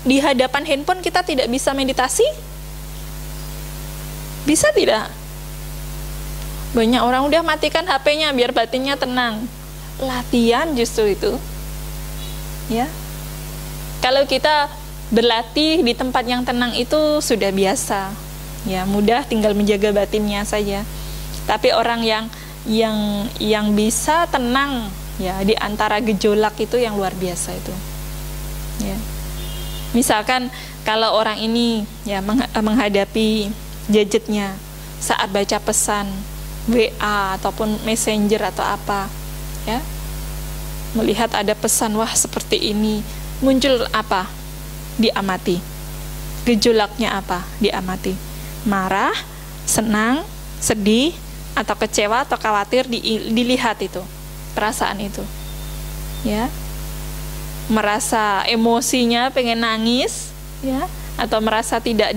di hadapan handphone kita tidak bisa meditasi? Bisa tidak? Banyak orang udah matikan HP-nya biar batinnya tenang. Latihan justru itu. Ya. Kalau kita berlatih di tempat yang tenang itu sudah biasa. Ya, mudah, tinggal menjaga batinnya saja. Tapi orang yang bisa tenang ya di antara gejolak itu yang luar biasa itu. Ya. Misalkan kalau orang ini ya menghadapi gadgetnya saat baca pesan WA ataupun Messenger atau apa, ya, melihat ada pesan, wah seperti ini, muncul apa? Diamati. Gejolaknya apa? Diamati. Marah, senang, sedih, atau kecewa atau khawatir, dilihat itu, perasaan itu. Ya. Merasa emosinya pengen nangis, ya, atau merasa tidak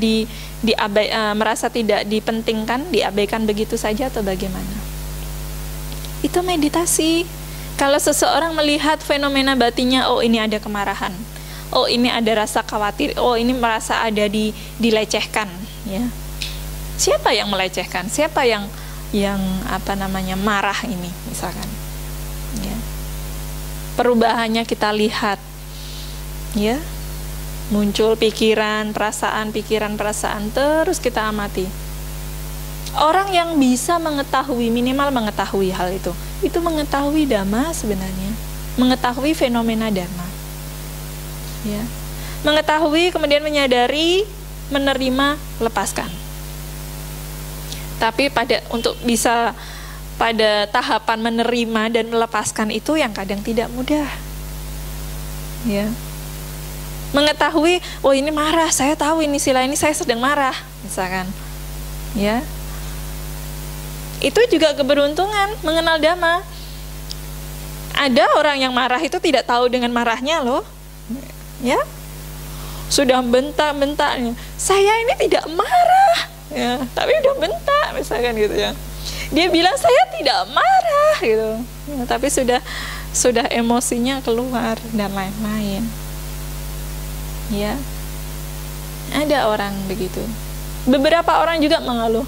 merasa tidak dipentingkan, diabaikan begitu saja atau bagaimana. Itu meditasi. Kalau seseorang melihat fenomena batinnya, oh ini ada kemarahan, oh ini ada rasa khawatir, oh ini merasa ada dilecehkan, ya. Siapa yang melecehkan? Siapa yang marah ini misalkan? Ya. Perubahannya kita lihat, ya. Muncul pikiran, perasaan, terus kita amati. Orang yang bisa mengetahui, minimal mengetahui hal itu mengetahui dhamma sebenarnya, mengetahui fenomena dhamma. Ya. Mengetahui, kemudian menyadari, menerima, lepaskan. Tapi untuk bisa pada tahapan menerima dan melepaskan itu yang kadang tidak mudah. Ya. Mengetahui, oh ini marah, saya tahu ini sila ini saya sedang marah, misalkan. Ya. Itu juga keberuntungan mengenal dhamma. Ada orang yang marah itu tidak tahu dengan marahnya loh. Ya. Sudah bentak-bentaknya. Saya ini tidak marah. Ya, tapi udah bentak misalkan gitu ya. Dia bilang saya tidak marah gitu. Ya, tapi sudah emosinya keluar dan lain-lain. Ya. Ada orang begitu. Beberapa orang juga mengeluh,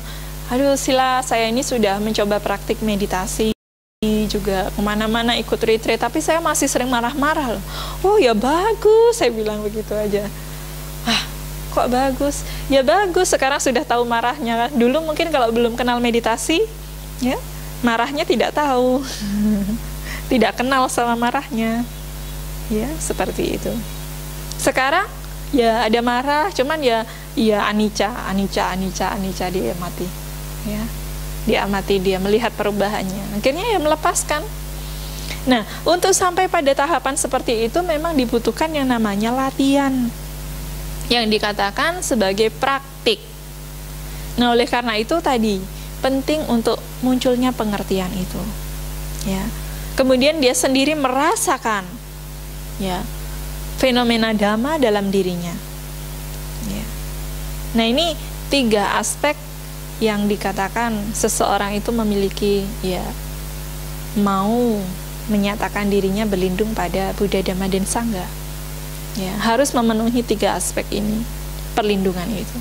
aduh sila saya ini sudah mencoba praktik meditasi juga kemana-mana ikut retreat, tapi saya masih sering marah-marah loh. Oh ya bagus, saya bilang begitu aja. Kok bagus? Ya bagus, sekarang sudah tahu marahnya. Dulu mungkin kalau belum kenal meditasi, ya marahnya tidak tahu, tidak kenal sama marahnya, ya seperti itu. Sekarang ya ada marah, cuman ya anicca diamati, ya diamati, dia melihat perubahannya, akhirnya ya melepaskan. Nah, untuk sampai pada tahapan seperti itu memang dibutuhkan yang namanya latihan, yang dikatakan sebagai praktik. Nah, oleh karena itu tadi penting untuk munculnya pengertian itu, ya. Kemudian dia sendiri merasakan, ya, fenomena dhamma dalam dirinya. Ya. Nah, ini 3 aspek yang dikatakan seseorang itu memiliki, ya, mau menyatakan dirinya berlindung pada Buddha, Dhamma, dan Sangha. Ya, harus memenuhi 3 aspek ini, perlindungan itu.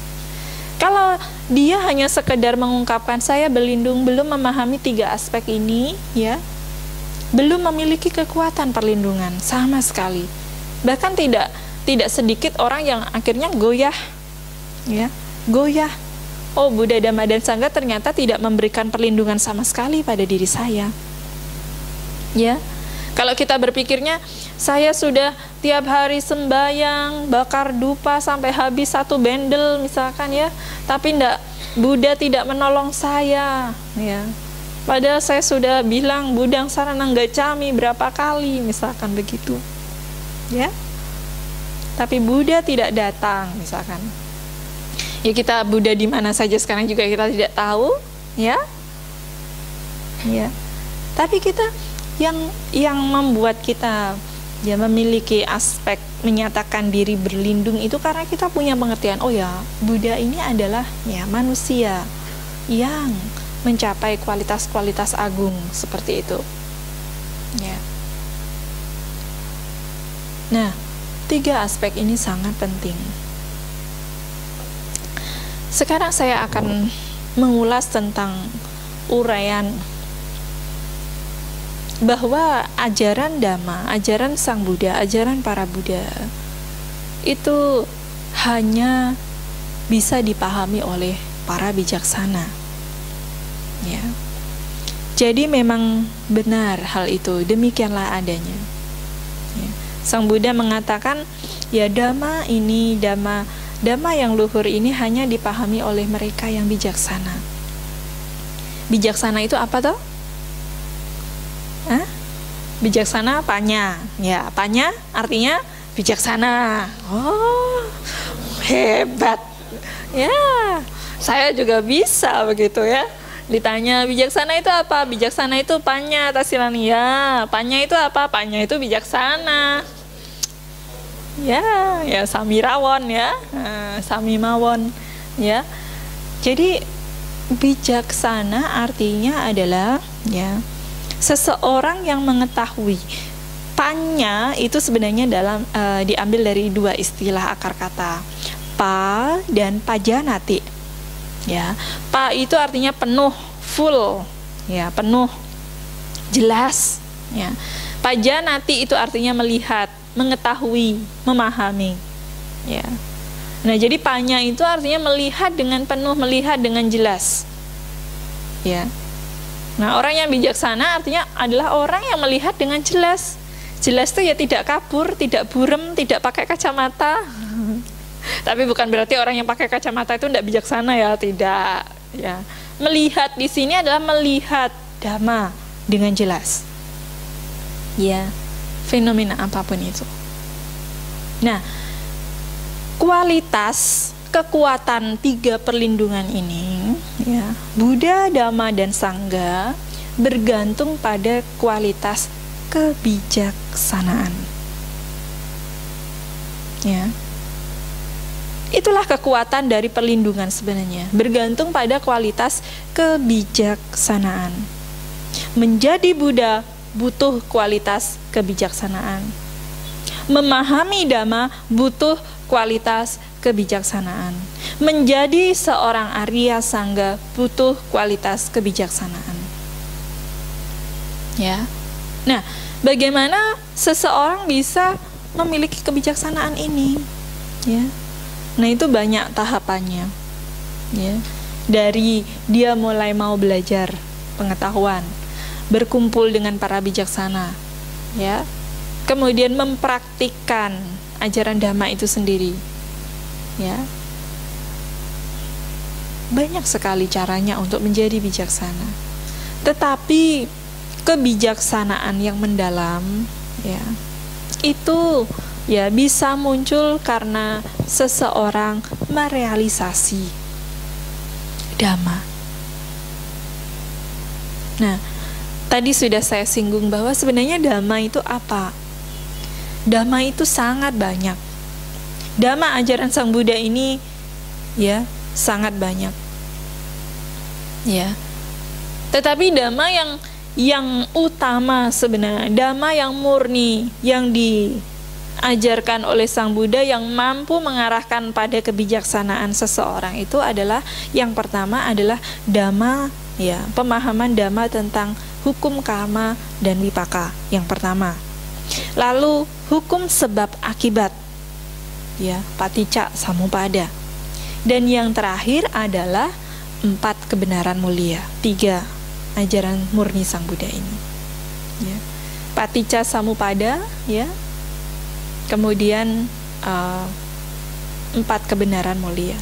Kalau dia hanya sekedar mengungkapkan saya berlindung, belum memahami 3 aspek ini, ya, belum memiliki kekuatan perlindungan sama sekali. Bahkan tidak sedikit orang yang akhirnya goyah, ya, goyah. Oh, Buddha, Dhamma, dan Sangha ternyata tidak memberikan perlindungan sama sekali pada diri saya. Ya, kalau kita berpikirnya, saya sudah tiap hari sembahyang, bakar dupa sampai habis 1 bendel misalkan ya, tapi Buddha tidak menolong saya, ya. Padahal saya sudah bilang Buddhang Saranang Gacchami berapa kali, misalkan begitu, ya. Tapi Buddha tidak datang, misalkan. Ya, kita Buddha di mana saja sekarang juga kita tidak tahu, ya. Ya. Tapi kita yang membuat kita ya memiliki aspek menyatakan diri berlindung itu karena kita punya pengertian, oh ya, Buddha ini adalah ya manusia yang mencapai kualitas-kualitas agung seperti itu. Ya. Nah, 3 aspek ini sangat penting. Sekarang saya akan mengulas tentang uraian bahwa ajaran Dhamma, ajaran Sang Buddha, ajaran para Buddha itu hanya bisa dipahami oleh para bijaksana. Ya. Jadi memang benar hal itu, demikianlah adanya. Ya. Sang Buddha mengatakan, ya Dhamma ini, Dhamma yang luhur ini hanya dipahami oleh mereka yang bijaksana. Bijaksana itu apa toh? Hah? Bijaksana panya. Ya, panya artinya bijaksana. Oh, hebat. Ya, saya juga bisa begitu ya. Ditanya bijaksana itu apa? Bijaksana itu panya tasilani. Ya, panya itu apa? Panya itu bijaksana. Ya samirawon ya, samimawon ya. Jadi bijaksana artinya adalah ya seseorang yang mengetahui. Panya itu sebenarnya diambil dari 2 istilah akar kata, pa dan pajanati. Ya, pa itu artinya penuh, full, ya penuh, jelas. Ya, pajanati itu artinya melihat, mengetahui, memahami. Ya. Nah, jadi panya itu artinya melihat dengan penuh, melihat dengan jelas. Ya. Nah, orang yang bijaksana artinya adalah orang yang melihat dengan jelas. Jelas itu ya tidak kabur, tidak buram, tidak pakai kacamata. Tapi bukan berarti orang yang pakai kacamata itu tidak bijaksana ya, tidak. Ya. Melihat di sini adalah melihat Dhamma dengan jelas. Ya. Fenomena apapun itu. Nah, kualitas kekuatan 3 perlindungan ini, ya, Buddha, Dhamma, dan Sangha bergantung pada kualitas kebijaksanaan. Ya, itulah kekuatan dari perlindungan sebenarnya, bergantung pada kualitas kebijaksanaan. Menjadi Buddha butuh kualitas kebijaksanaan. Memahami Dhamma butuh kualitas kebijaksanaan. Menjadi seorang Arya Sangga butuh kualitas kebijaksanaan. Ya. Nah, bagaimana seseorang bisa memiliki kebijaksanaan ini? Ya. Nah, itu banyak tahapannya. Ya. Dari dia mulai mau belajar pengetahuan, berkumpul dengan para bijaksana, ya, kemudian mempraktikkan ajaran Dhamma itu sendiri, ya, banyak sekali caranya untuk menjadi bijaksana. Tetapi kebijaksanaan yang mendalam, ya, itu ya bisa muncul karena seseorang merealisasi Dhamma. Nah, tadi sudah saya singgung bahwa sebenarnya Dhamma itu apa? Dhamma itu sangat banyak. Dhamma ajaran Sang Buddha ini ya sangat banyak. Ya. Tetapi Dhamma yang utama sebenarnya, Dhamma yang murni yang diajarkan oleh Sang Buddha yang mampu mengarahkan pada kebijaksanaan seseorang itu adalah yang pertama adalah Dhamma, ya, pemahaman Dhamma tentang hukum karma dan wipaka yang pertama. Lalu hukum sebab akibat ya, paticca samuppada. Dan yang terakhir adalah 4 kebenaran mulia, 3 ajaran murni Sang Buddha ini. Ya. Paticca samuppada, ya. Kemudian 4 kebenaran mulia.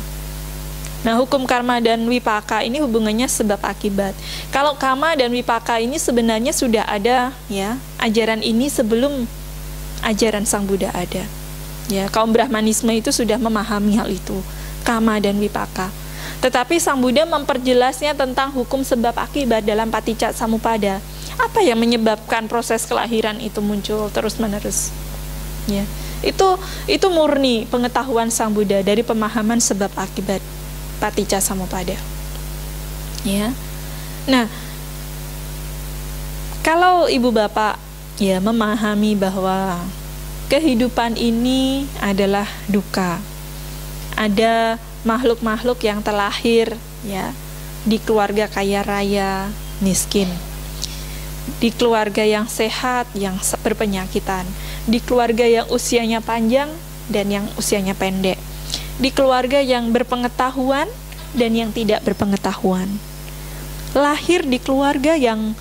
Nah, hukum karma dan wipaka ini hubungannya sebab akibat. Kalau karma dan wipaka ini sebenarnya sudah ada, ya, ajaran ini sebelum ajaran Sang Buddha ada. Ya, kaum Brahmanisme itu sudah memahami hal itu, karma dan wipaka. Tetapi Sang Buddha memperjelasnya tentang hukum sebab akibat dalam paticca samuppada. Apa yang menyebabkan proses kelahiran itu muncul terus-menerus? Ya, itu murni pengetahuan Sang Buddha dari pemahaman sebab akibat paticca samuppada. Ya. Nah, kalau ibu bapak ya memahami bahwa kehidupan ini adalah duka, ada makhluk-makhluk yang terlahir ya di keluarga kaya raya miskin, di keluarga yang sehat yang berpenyakitan, di keluarga yang usianya panjang dan yang usianya pendek, di keluarga yang berpengetahuan dan yang tidak berpengetahuan, lahir di keluarga yang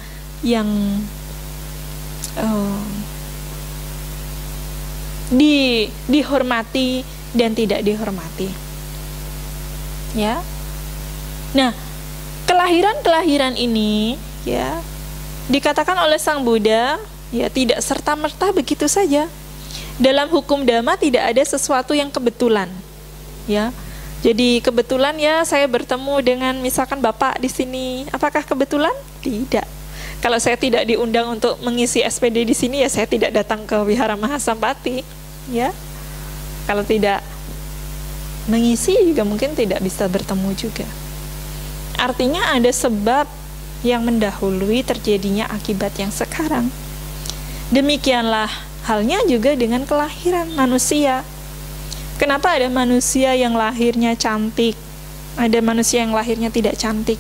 dihormati dan tidak dihormati. Ya. Nah, kelahiran ini ya dikatakan oleh Sang Buddha ya tidak serta-merta begitu saja. Dalam hukum dhamma tidak ada sesuatu yang kebetulan. Ya. Jadi kebetulan ya saya bertemu dengan misalkan Bapak di sini. Apakah kebetulan? Tidak. Kalau saya tidak diundang untuk mengisi SPD di sini ya saya tidak datang ke Wihara Mahasampati. Ya. Kalau tidak mengisi juga mungkin tidak bisa bertemu juga. Artinya ada sebab yang mendahului terjadinya akibat yang sekarang. Demikianlah halnya juga dengan kelahiran manusia. Kenapa ada manusia yang lahirnya cantik, ada manusia yang lahirnya tidak cantik,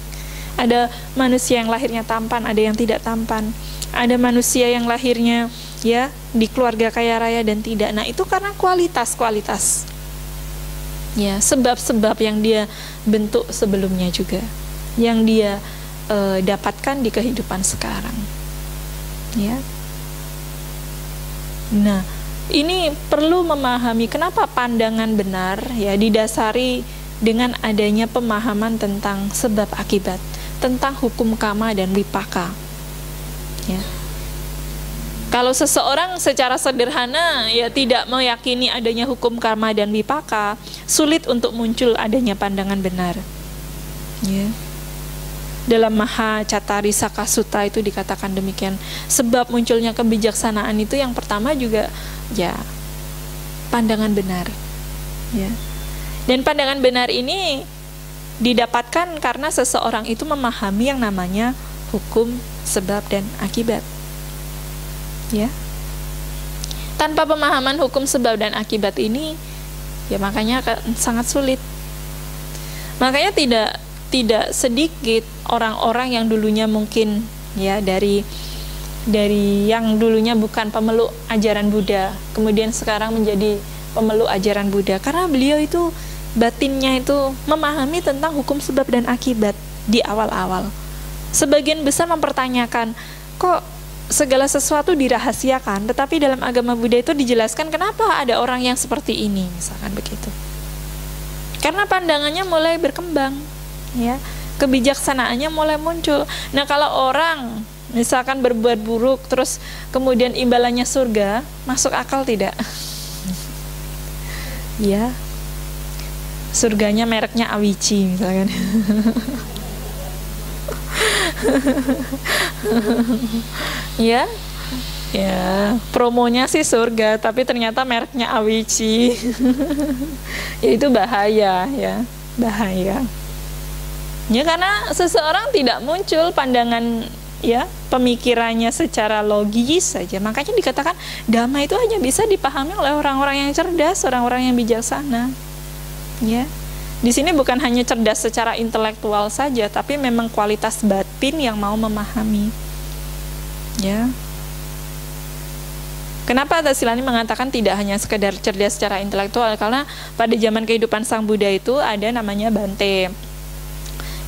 ada manusia yang lahirnya tampan, ada yang tidak tampan, ada manusia yang lahirnya ya di keluarga kaya raya dan tidak. Nah, itu karena kualitas ya, sebab-sebab yang dia bentuk sebelumnya juga, yang dia dapatkan di kehidupan sekarang. Ya. Nah, ini perlu memahami kenapa pandangan benar ya didasari dengan adanya pemahaman tentang sebab akibat, tentang hukum karma dan wipaka. Ya. Kalau seseorang secara sederhana ya tidak meyakini adanya hukum karma dan wipaka, sulit untuk muncul adanya pandangan benar. Ya. Dalam Mahacattarissaka Sutta itu dikatakan demikian. Sebab munculnya kebijaksanaan itu yang pertama juga ya pandangan benar. Ya. Dan pandangan benar ini didapatkan karena seseorang itu memahami yang namanya hukum sebab dan akibat. Ya. Tanpa pemahaman hukum sebab dan akibat ini ya makanya sangat sulit. Makanya tidak sedikit orang-orang yang dulunya mungkin ya dari yang dulunya bukan pemeluk ajaran Buddha, kemudian sekarang menjadi pemeluk ajaran Buddha karena beliau itu batinnya itu memahami tentang hukum sebab dan akibat di awal-awal. Sebagian besar mempertanyakan, kok segala sesuatu dirahasiakan, tetapi dalam agama Buddha itu dijelaskan kenapa ada orang yang seperti ini, misalkan begitu. Karena pandangannya mulai berkembang, ya, kebijaksanaannya mulai muncul. Nah, kalau orang misalkan berbuat buruk, terus kemudian imbalannya surga, masuk akal tidak? Ya, surganya mereknya Awici, misalkan. Ya, ya, promonya sih surga, tapi ternyata mereknya Awici. Ya itu bahaya, ya, bahaya. Ya karena seseorang tidak muncul pandangan ya pemikirannya secara logis saja. Makanya dikatakan dhamma itu hanya bisa dipahami oleh orang-orang yang cerdas, orang-orang yang bijaksana. Ya. Di sini bukan hanya cerdas secara intelektual saja, tapi memang kualitas batin yang mau memahami. Ya. Kenapa Tasilani mengatakan tidak hanya sekedar cerdas secara intelektual? Karena pada zaman kehidupan Sang Buddha itu ada namanya Bante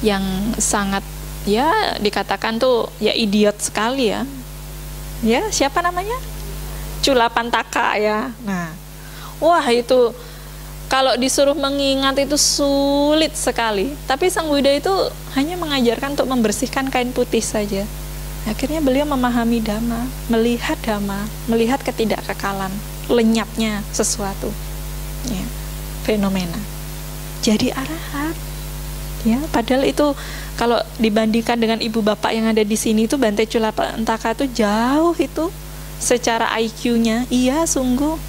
yang sangat ya dikatakan tuh ya idiot sekali ya. Ya, siapa namanya? Culapantaka ya. Nah, wah itu kalau disuruh mengingat itu sulit sekali. Tapi Sang Buddha itu hanya mengajarkan untuk membersihkan kain putih saja. Akhirnya beliau memahami Dhamma, melihat ketidakkekalan, lenyapnya sesuatu, ya, fenomena. Jadi arahat, ya. Padahal itu kalau dibandingkan dengan ibu bapak yang ada di sini itu Bante Culapantaka itu jauh itu secara IQ-nya, iya sungguh.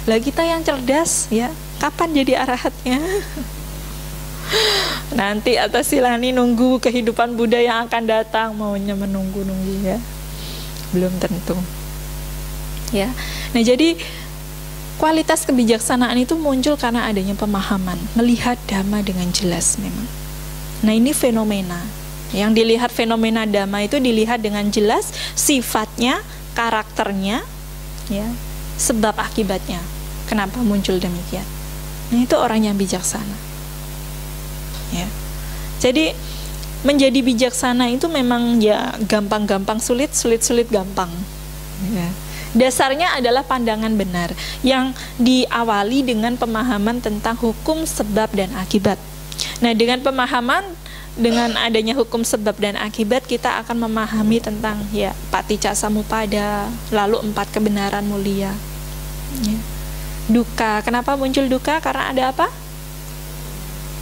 Lah kita yang cerdas, ya, kapan jadi arahatnya? Nanti Tasilani nunggu kehidupan Buddha yang akan datang, maunya menunggu-nunggu ya, belum tentu ya. Nah jadi kualitas kebijaksanaan itu muncul karena adanya pemahaman, melihat Dhamma dengan jelas memang. Nah ini fenomena, yang dilihat fenomena Dhamma itu dilihat dengan jelas sifatnya, karakternya ya, sebab akibatnya kenapa muncul demikian. Nah itu orang yang bijaksana ya. Jadi menjadi bijaksana itu memang ya gampang-gampang sulit, sulit-sulit gampang ya. Dasarnya adalah pandangan benar yang diawali dengan pemahaman tentang hukum sebab dan akibat. Nah dengan pemahaman, dengan adanya hukum sebab dan akibat, kita akan memahami tentang ya paticca samuppada, lalu 4 kebenaran mulia ya. Duka, kenapa muncul duka? Karena ada apa?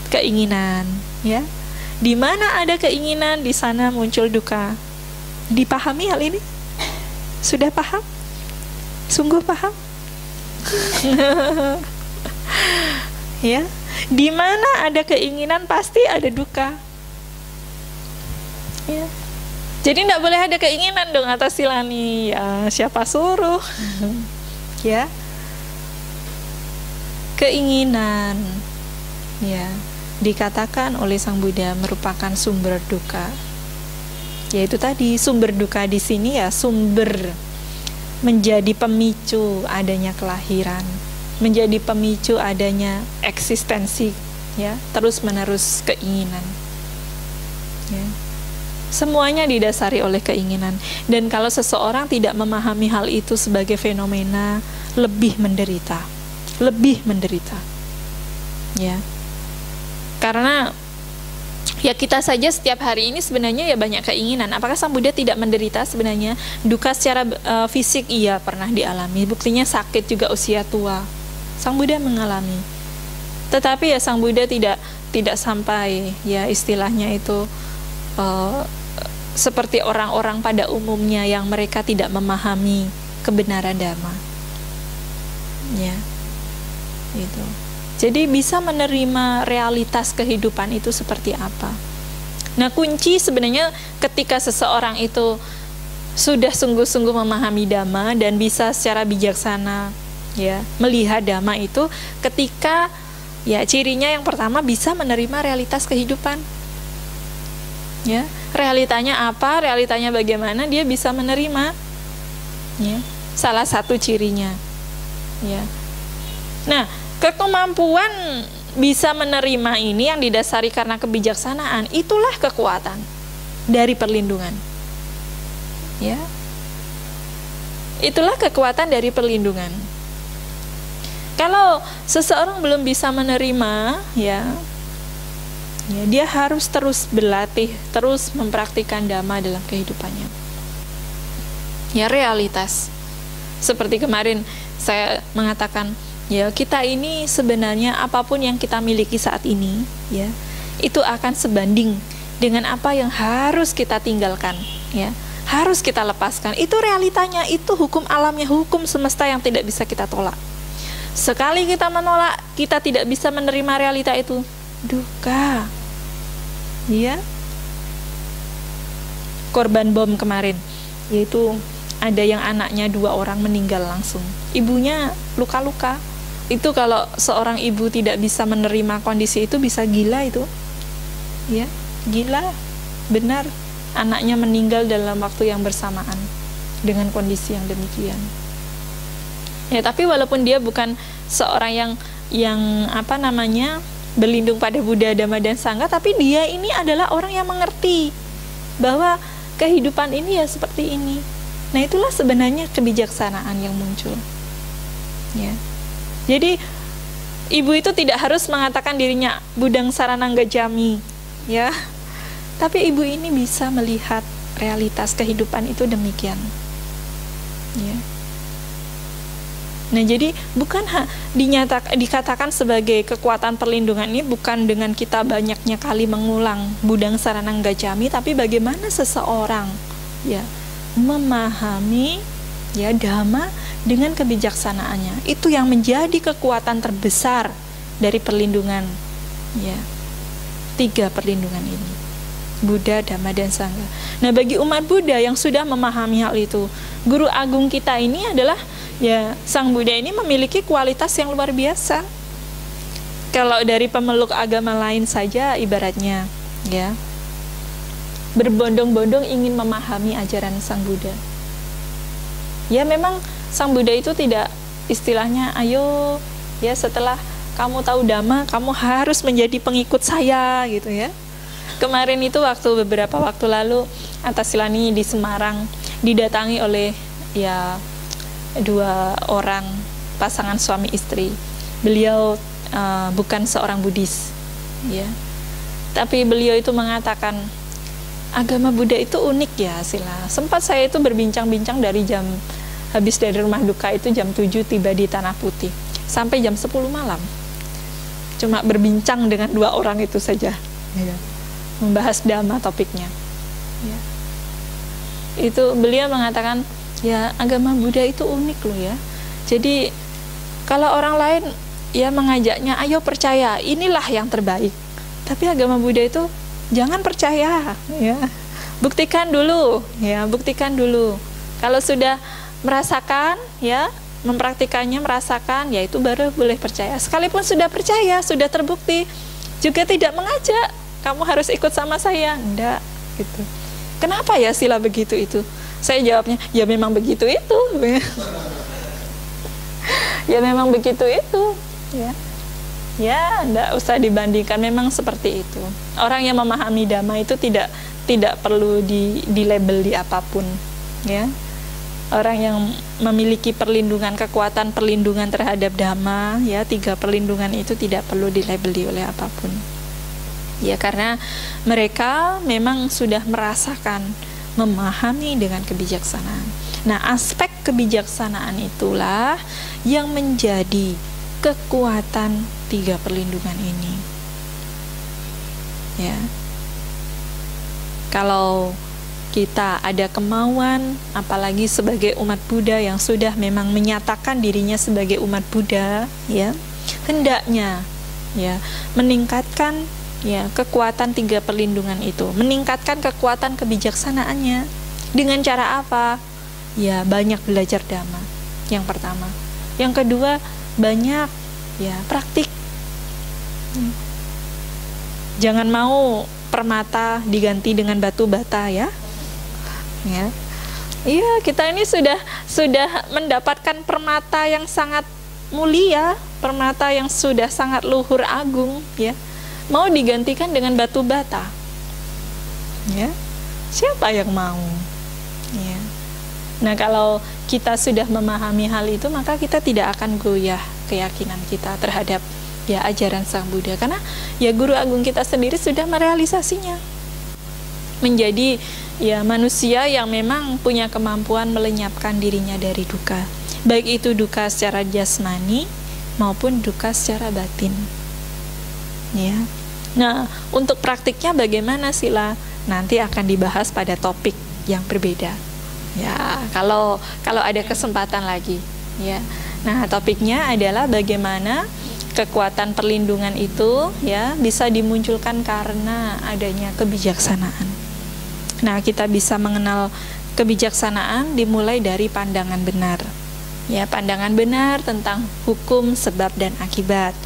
Keinginan ya. Di mana ada keinginan, di sana muncul duka. Dipahami hal ini? Sudah paham? Sungguh paham? Ya. Di mana ada keinginan pasti ada duka. Ya. Jadi tidak boleh ada keinginan dong Tasilani. Ya, siapa suruh? Ya. Keinginan ya dikatakan oleh Sang Buddha merupakan sumber duka. Yaitu tadi sumber duka di sini ya sumber menjadi pemicu adanya kelahiran, menjadi pemicu adanya eksistensi ya, terus-menerus keinginan. Ya. Semuanya didasari oleh keinginan. Dan kalau seseorang tidak memahami hal itu sebagai fenomena, lebih menderita. Ya. Karena ya kita saja setiap hari ini sebenarnya ya banyak keinginan. Apakah Sang Buddha tidak menderita sebenarnya? Duka secara fisik iya pernah dialami. Buktinya sakit juga usia tua. Sang Buddha mengalami. Tetapi ya Sang Buddha tidak sampai ya istilahnya itu seperti orang-orang pada umumnya yang mereka tidak memahami kebenaran Dhamma. Ya. Gitu. Jadi bisa menerima realitas kehidupan itu seperti apa. Nah kunci sebenarnya ketika seseorang itu sudah sungguh-sungguh memahami Dhamma dan bisa secara bijaksana ya melihat Dhamma itu, ketika ya cirinya yang pertama bisa menerima realitas kehidupan. Ya, realitanya apa, realitanya bagaimana, dia bisa menerima. Ya, salah satu cirinya. Ya. Nah, kemampuan bisa menerima ini yang didasari karena kebijaksanaan, itulah kekuatan dari perlindungan. Ya. Itulah kekuatan dari perlindungan. Kalau seseorang belum bisa menerima, ya dia harus terus berlatih, terus mempraktikkan Dhamma dalam kehidupannya. Ya, realitas. Seperti kemarin saya mengatakan, ya kita ini sebenarnya apapun yang kita miliki saat ini ya itu akan sebanding dengan apa yang harus kita tinggalkan ya, harus kita lepaskan. Itu realitanya, itu hukum alamnya, hukum semesta yang tidak bisa kita tolak. Sekali kita menolak, kita tidak bisa menerima realita itu, duka ya. Korban bom kemarin, yaitu ada yang anaknya 2 orang meninggal langsung, ibunya luka-luka. Itu kalau seorang ibu tidak bisa menerima kondisi itu bisa gila itu. Ya, gila. Benar, anaknya meninggal dalam waktu yang bersamaan dengan kondisi yang demikian. Ya, tapi walaupun dia bukan seorang yang apa namanya berlindung pada Buddha, Dhamma dan Sangha, tapi dia ini adalah orang yang mengerti bahwa kehidupan ini ya seperti ini. Nah, itulah sebenarnya kebijaksanaan yang muncul. Ya. Jadi ibu itu tidak harus mengatakan dirinya Budang Saranang Gacchami, ya. Tapi ibu ini bisa melihat realitas kehidupan itu demikian. Ya. Nah, jadi bukan dikatakan sebagai kekuatan perlindungan ini bukan dengan kita banyaknya kali mengulang Budang Saranang Gacchami, tapi bagaimana seseorang ya memahami ya Dhamma dengan kebijaksanaannya. Itu yang menjadi kekuatan terbesar dari perlindungan ya. 3 perlindungan ini. Buddha, Dhamma, dan Sangha. Nah, bagi umat Buddha yang sudah memahami hal itu, guru agung kita ini adalah ya Sang Buddha ini memiliki kualitas yang luar biasa. Kalau dari pemeluk agama lain saja ibaratnya ya berbondong-bondong ingin memahami ajaran Sang Buddha. Ya memang Sang Buddha itu tidak istilahnya ayo ya setelah kamu tahu Dhamma kamu harus menjadi pengikut saya gitu ya. Kemarin itu beberapa waktu lalu Antasilani di Semarang didatangi oleh ya 2 orang pasangan suami istri. Beliau bukan seorang Buddhis, ya. Tapi beliau itu mengatakan agama Buddha itu unik ya, Sila. Sempat saya itu berbincang-bincang dari habis dari rumah duka itu jam 7 tiba di Tanah Putih sampai jam 10 malam. Cuma berbincang dengan 2 orang itu saja, ya. Membahas Dhamma topiknya. Ya. Itu beliau mengatakan ya agama Buddha itu unik loh ya. Jadi kalau orang lain ya mengajaknya ayo percaya inilah yang terbaik, tapi agama Buddha itu jangan percaya ya, buktikan dulu ya, buktikan dulu. Kalau sudah merasakan ya, mempraktikannya, merasakan ya itu baru boleh percaya. Sekalipun sudah percaya, sudah terbukti juga tidak mengajak kamu harus ikut sama saya, enggak gitu. Kenapa ya Sila begitu itu? Saya jawabnya, ya memang begitu itu. Ya memang begitu itu. Ya, ya enggak usah dibandingkan, memang seperti itu. Orang yang memahami Dhamma itu tidak perlu di label di apapun. Ya, orang yang memiliki perlindungan, kekuatan perlindungan terhadap Dhamma, ya 3 perlindungan itu tidak perlu dilabeli oleh apapun. Ya karena mereka memang sudah merasakan, memahami dengan kebijaksanaan. Nah, aspek kebijaksanaan itulah yang menjadi kekuatan 3 perlindungan ini. Ya. Kalau kita ada kemauan, apalagi sebagai umat Buddha yang sudah memang menyatakan dirinya sebagai umat Buddha, ya, hendaknya ya meningkatkan ya kekuatan 3 perlindungan itu, meningkatkan kekuatan kebijaksanaannya dengan cara apa? Ya banyak belajar Dhamma yang pertama. Yang kedua banyak ya praktik. Jangan mau permata diganti dengan batu bata ya. Ya. Iya, kita ini sudah mendapatkan permata yang sangat mulia, permata yang sudah sangat luhur agung ya. Mau digantikan dengan batu bata, ya siapa yang mau? Ya. Nah kalau kita sudah memahami hal itu, maka kita tidak akan goyah keyakinan kita terhadap ya ajaran Sang Buddha, karena ya guru agung kita sendiri sudah merealisasinya, menjadi ya manusia yang memang punya kemampuan melenyapkan dirinya dari duka, baik itu duka secara jasmani maupun duka secara batin. Ya. Nah, untuk praktiknya bagaimana Sila? Nanti akan dibahas pada topik yang berbeda. Ya, kalau ada kesempatan lagi, ya. Nah, topiknya adalah bagaimana kekuatan perlindungan itu ya bisa dimunculkan karena adanya kebijaksanaan. Nah, kita bisa mengenal kebijaksanaan dimulai dari pandangan benar. Ya, pandangan benar tentang hukum sebab dan akibat.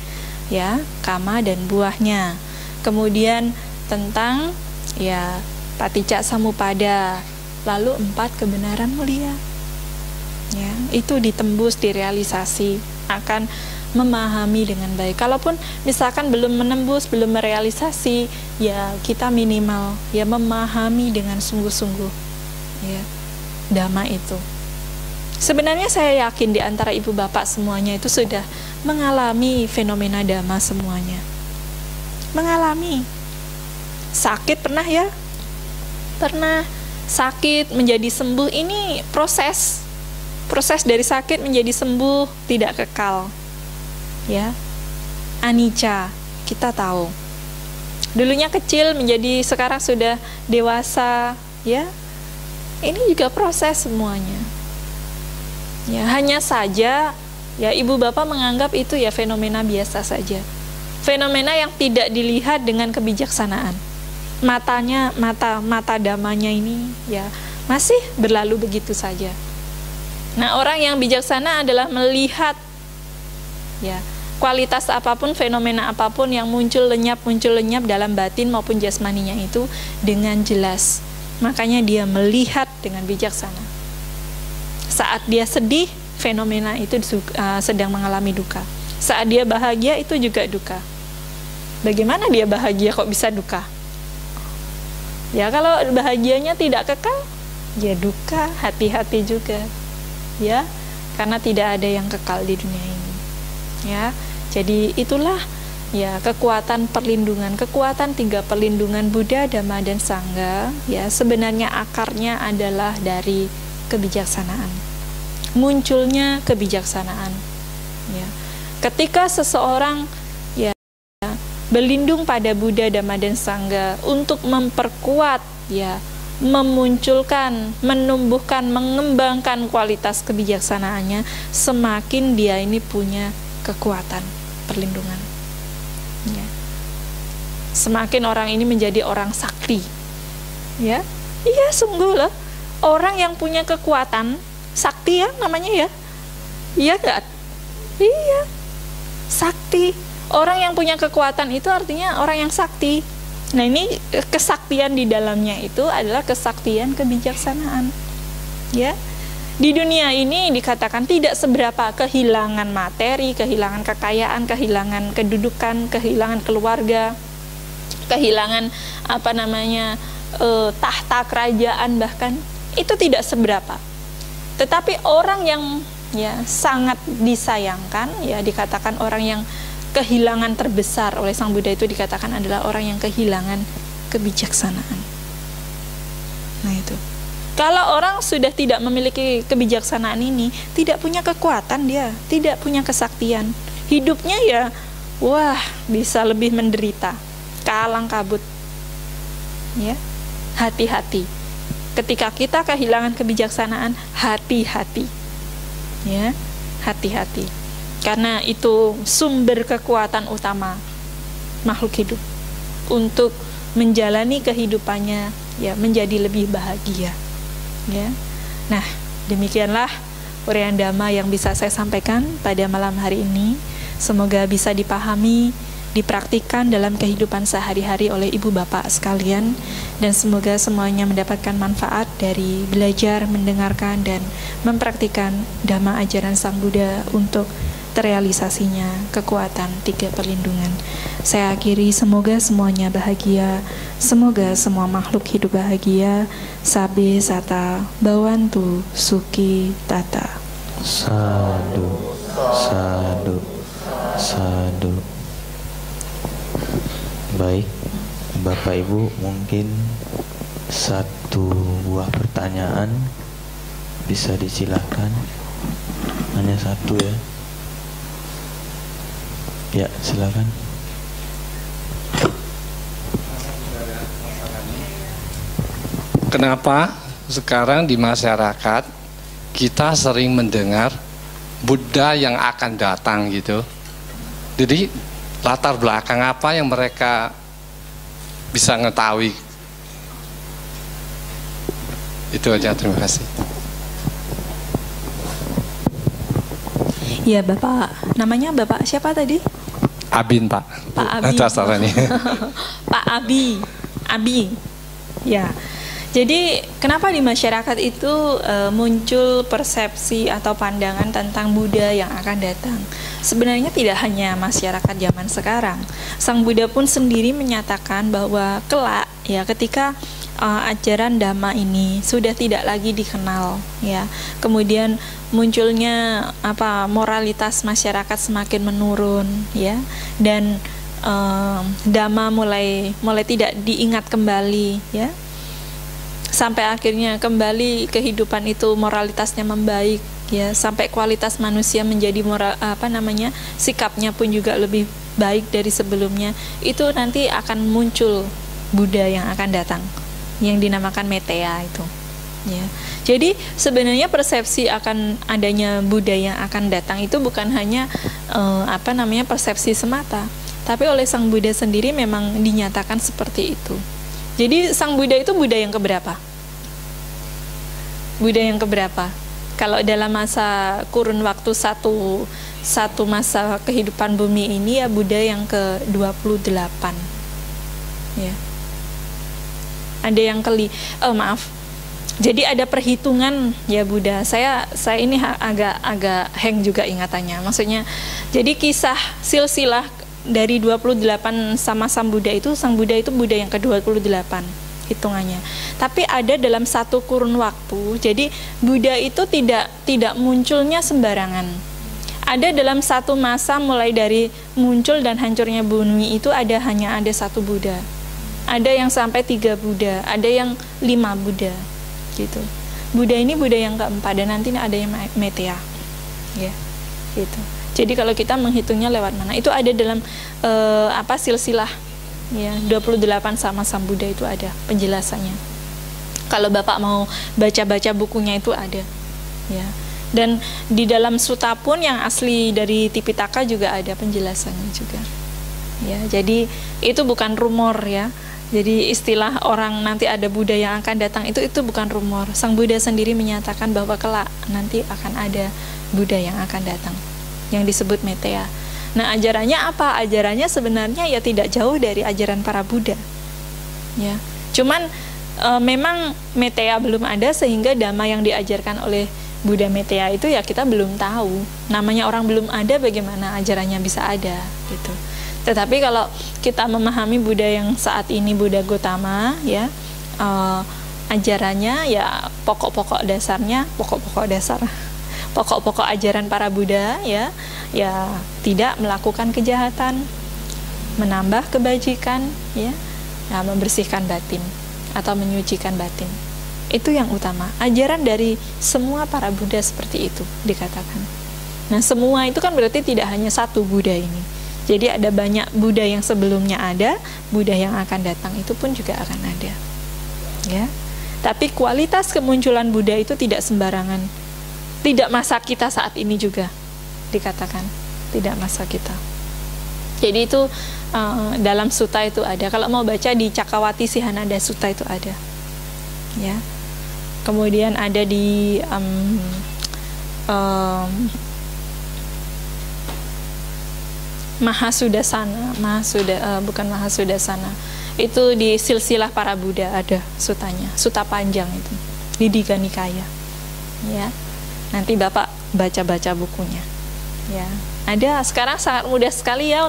Ya, kama dan buahnya. Kemudian tentang ya paticca samuppada, lalu 4 kebenaran mulia. Ya, itu ditembus, direalisasi, akan memahami dengan baik. Kalaupun misalkan belum menembus, belum merealisasi, ya kita minimal ya memahami dengan sungguh-sungguh ya Dhamma itu. Sebenarnya saya yakin di antara ibu bapak semuanya itu sudah mengalami fenomena Dhamma semuanya. Mengalami. Sakit pernah ya? Pernah. Sakit menjadi sembuh, ini proses dari sakit menjadi sembuh tidak kekal. Ya, anicca, kita tahu. Dulunya kecil menjadi sekarang sudah dewasa, ya. Ini juga proses semuanya. Ya, hanya saja ya ibu bapak menganggap itu ya fenomena biasa saja. Fenomena yang tidak dilihat dengan kebijaksanaan. Mata Dhammanya ini ya masih berlalu begitu saja. Nah, orang yang bijaksana adalah melihat ya kualitas apapun, fenomena apapun yang muncul lenyap dalam batin maupun jasmaninya itu dengan jelas. Makanya dia melihat dengan bijaksana. Saat dia sedih, fenomena itu sedang mengalami duka. Saat dia bahagia, itu juga duka. Bagaimana dia bahagia kok bisa duka? Ya, kalau bahagianya tidak kekal, ya duka, hati-hati juga. Ya, karena tidak ada yang kekal di dunia ini. Ya, jadi itulah ya kekuatan perlindungan, kekuatan 3 perlindungan Buddha, Dhamma dan Sangha. Ya, sebenarnya akarnya adalah dari kebijaksanaan. Munculnya kebijaksanaan. Ya. Ketika seseorang ya berlindung pada Buddha, Dhamma dan Sangha untuk memperkuat ya, memunculkan, menumbuhkan, mengembangkan kualitas kebijaksanaannya, semakin dia ini punya kekuatan perlindungan. Ya. Semakin orang ini menjadi orang sakti. Ya. Iya, sungguh loh. Orang yang punya kekuatan sakti ya namanya ya. Iya enggak? Iya. Sakti. Orang yang punya kekuatan itu artinya orang yang sakti. Nah, ini kesaktian di dalamnya itu adalah kesaktian kebijaksanaan. Ya. Di dunia ini dikatakan tidak seberapa kehilangan materi, kehilangan kekayaan, kehilangan kedudukan, kehilangan keluarga, kehilangan tahta kerajaan, bahkan itu tidak seberapa. Tetapi orang yang ya sangat disayangkan, ya dikatakan orang yang kehilangan terbesar oleh Sang Buddha itu dikatakan adalah orang yang kehilangan kebijaksanaan. Nah itu. Kalau orang sudah tidak memiliki kebijaksanaan ini, tidak punya kekuatan dia, tidak punya kesaktian. Hidupnya ya, wah, bisa lebih menderita, kalang kabut. Ya, hati-hati. Ketika kita kehilangan kebijaksanaan, hati-hati. Ya, hati-hati. Karena itu sumber kekuatan utama makhluk hidup untuk menjalani kehidupannya ya menjadi lebih bahagia. Ya. Nah, demikianlah uraian Dhamma yang bisa saya sampaikan pada malam hari ini. Semoga bisa dipahami, dipraktikkan dalam kehidupan sehari-hari oleh ibu bapak sekalian, dan semoga semuanya mendapatkan manfaat dari belajar, mendengarkan dan mempraktikkan Dhamma ajaran Sang Buddha untuk terrealisasinya kekuatan 3 perlindungan. Saya akhiri, semoga semuanya bahagia, semoga semua makhluk hidup bahagia. Sabe sata bawantu suki tata. Sadu, sadu, sadu. Baik, Bapak Ibu, mungkin 1 buah pertanyaan bisa disilakan. Hanya 1 ya. Ya, silakan. Kenapa sekarang di masyarakat kita sering mendengar Buddha yang akan datang gitu? Jadi latar belakang apa yang mereka bisa mengetahui? Itu aja, terima kasih. Ya, Bapak, namanya Bapak siapa tadi? Abin, Pak. Pak Abi. Atas ini. Pak Abi. Abi. Ya. Jadi kenapa di masyarakat itu muncul persepsi atau pandangan tentang Buddha yang akan datang? Sebenarnya tidak hanya masyarakat zaman sekarang. Sang Buddha pun sendiri menyatakan bahwa kelak ya ketika ajaran Dhamma ini sudah tidak lagi dikenal ya. Kemudian munculnya moralitas masyarakat semakin menurun ya, dan Dhamma mulai tidak diingat kembali ya. Sampai akhirnya kembali kehidupan itu moralitasnya membaik ya, sampai kualitas manusia menjadi sikapnya pun juga lebih baik dari sebelumnya. Itu nanti akan muncul Buddha yang akan datang, yang dinamakan Meteya itu ya. Jadi sebenarnya persepsi akan adanya Buddha yang akan datang itu bukan hanya persepsi semata, tapi oleh Sang Buddha sendiri memang dinyatakan seperti itu. Jadi Sang Buddha itu Buddha yang keberapa? Buddha yang keberapa? Kalau dalam masa kurun waktu satu masa kehidupan bumi ini ya Buddha yang ke-28 ya. Ada yang jadi ada perhitungan ya Buddha. Saya ini agak hang juga ingatannya. Maksudnya jadi kisah silsilah dari 28 sama Sang Buddha itu Buddha yang ke-28 hitungannya. Tapi ada dalam satu kurun waktu. Jadi Buddha itu tidak munculnya sembarangan. Ada dalam satu masa mulai dari muncul dan hancurnya bumi itu hanya ada satu Buddha. Ada yang sampai 3 Buddha, ada yang 5 Buddha gitu. Buddha ini Buddha yang keempat, dan nanti ada yang Meteya ya gitu. Jadi kalau kita menghitungnya lewat mana, itu ada dalam silsilah ya 28 sama Sang Buddha itu ada penjelasannya. Kalau Bapak mau baca-baca bukunya itu ada ya. Dan di dalam Sutta pun yang asli dari Tipitaka juga ada penjelasannya juga ya. Jadi itu bukan rumor ya. Jadi istilah orang nanti ada Buddha yang akan datang itu bukan rumor. Sang Buddha sendiri menyatakan bahwa kelak nanti akan ada Buddha yang akan datang, yang disebut Meteya. Nah, ajarannya apa? Ajarannya sebenarnya ya tidak jauh dari ajaran para Buddha. Ya. Cuman memang Meteya belum ada, sehingga Dhamma yang diajarkan oleh Buddha Meteya itu ya kita belum tahu. Namanya orang belum ada, bagaimana ajarannya bisa ada gitu. Tetapi kalau kita memahami Buddha yang saat ini, Buddha Gautama ya, ajarannya ya pokok-pokok ajaran para Buddha ya tidak melakukan kejahatan, menambah kebajikan ya, membersihkan batin atau menyucikan batin. Itu yang utama. Ajaran dari semua para Buddha seperti itu dikatakan. Nah, semua itu kan berarti tidak hanya satu Buddha ini. Jadi ada banyak Buddha yang sebelumnya ada, Buddha yang akan datang itu pun juga akan ada. Ya. Tapi kualitas kemunculan Buddha itu tidak sembarangan. Tidak masa kita saat ini juga dikatakan, tidak masa kita. Jadi itu dalam sutta itu ada. Kalau mau baca di Cakawati Sihananda Sutta itu ada. Ya. Kemudian ada di bukan Mahasudasana. Itu di silsilah para Buddha ada sutanya, sutta panjang itu di Digha Nikaya. Ya. Nanti Bapak baca-baca bukunya. Ya. Ada sekarang sangat mudah sekali ya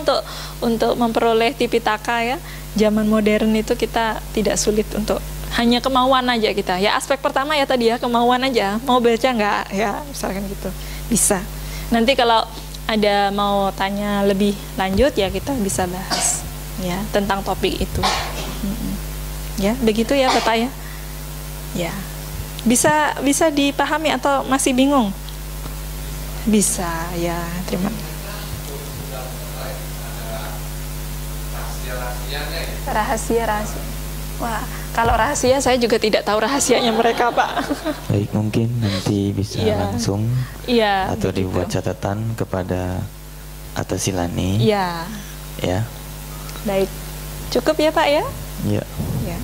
untuk memperoleh Tipitaka ya. Zaman modern itu kita tidak sulit untuk, hanya kemauan aja kita. Ya, aspek pertama ya tadi ya, kemauan aja. Mau baca nggak? Ya, misalkan gitu. Bisa. Nanti kalau ada mau tanya lebih lanjut ya kita bisa bahas ya tentang topik itu. Ya, begitu ya Bapak ya. Ya. Bisa dipahami atau masih bingung? Bisa ya, terima kasih. Rahasia. Wah, kalau rahasia saya juga tidak tahu rahasianya mereka, Pak. Baik, mungkin nanti bisa langsung atau begitu. Dibuat catatan kepada Atasilani. Iya. Ya. Baik. Cukup ya, Pak ya? Iya. Ya.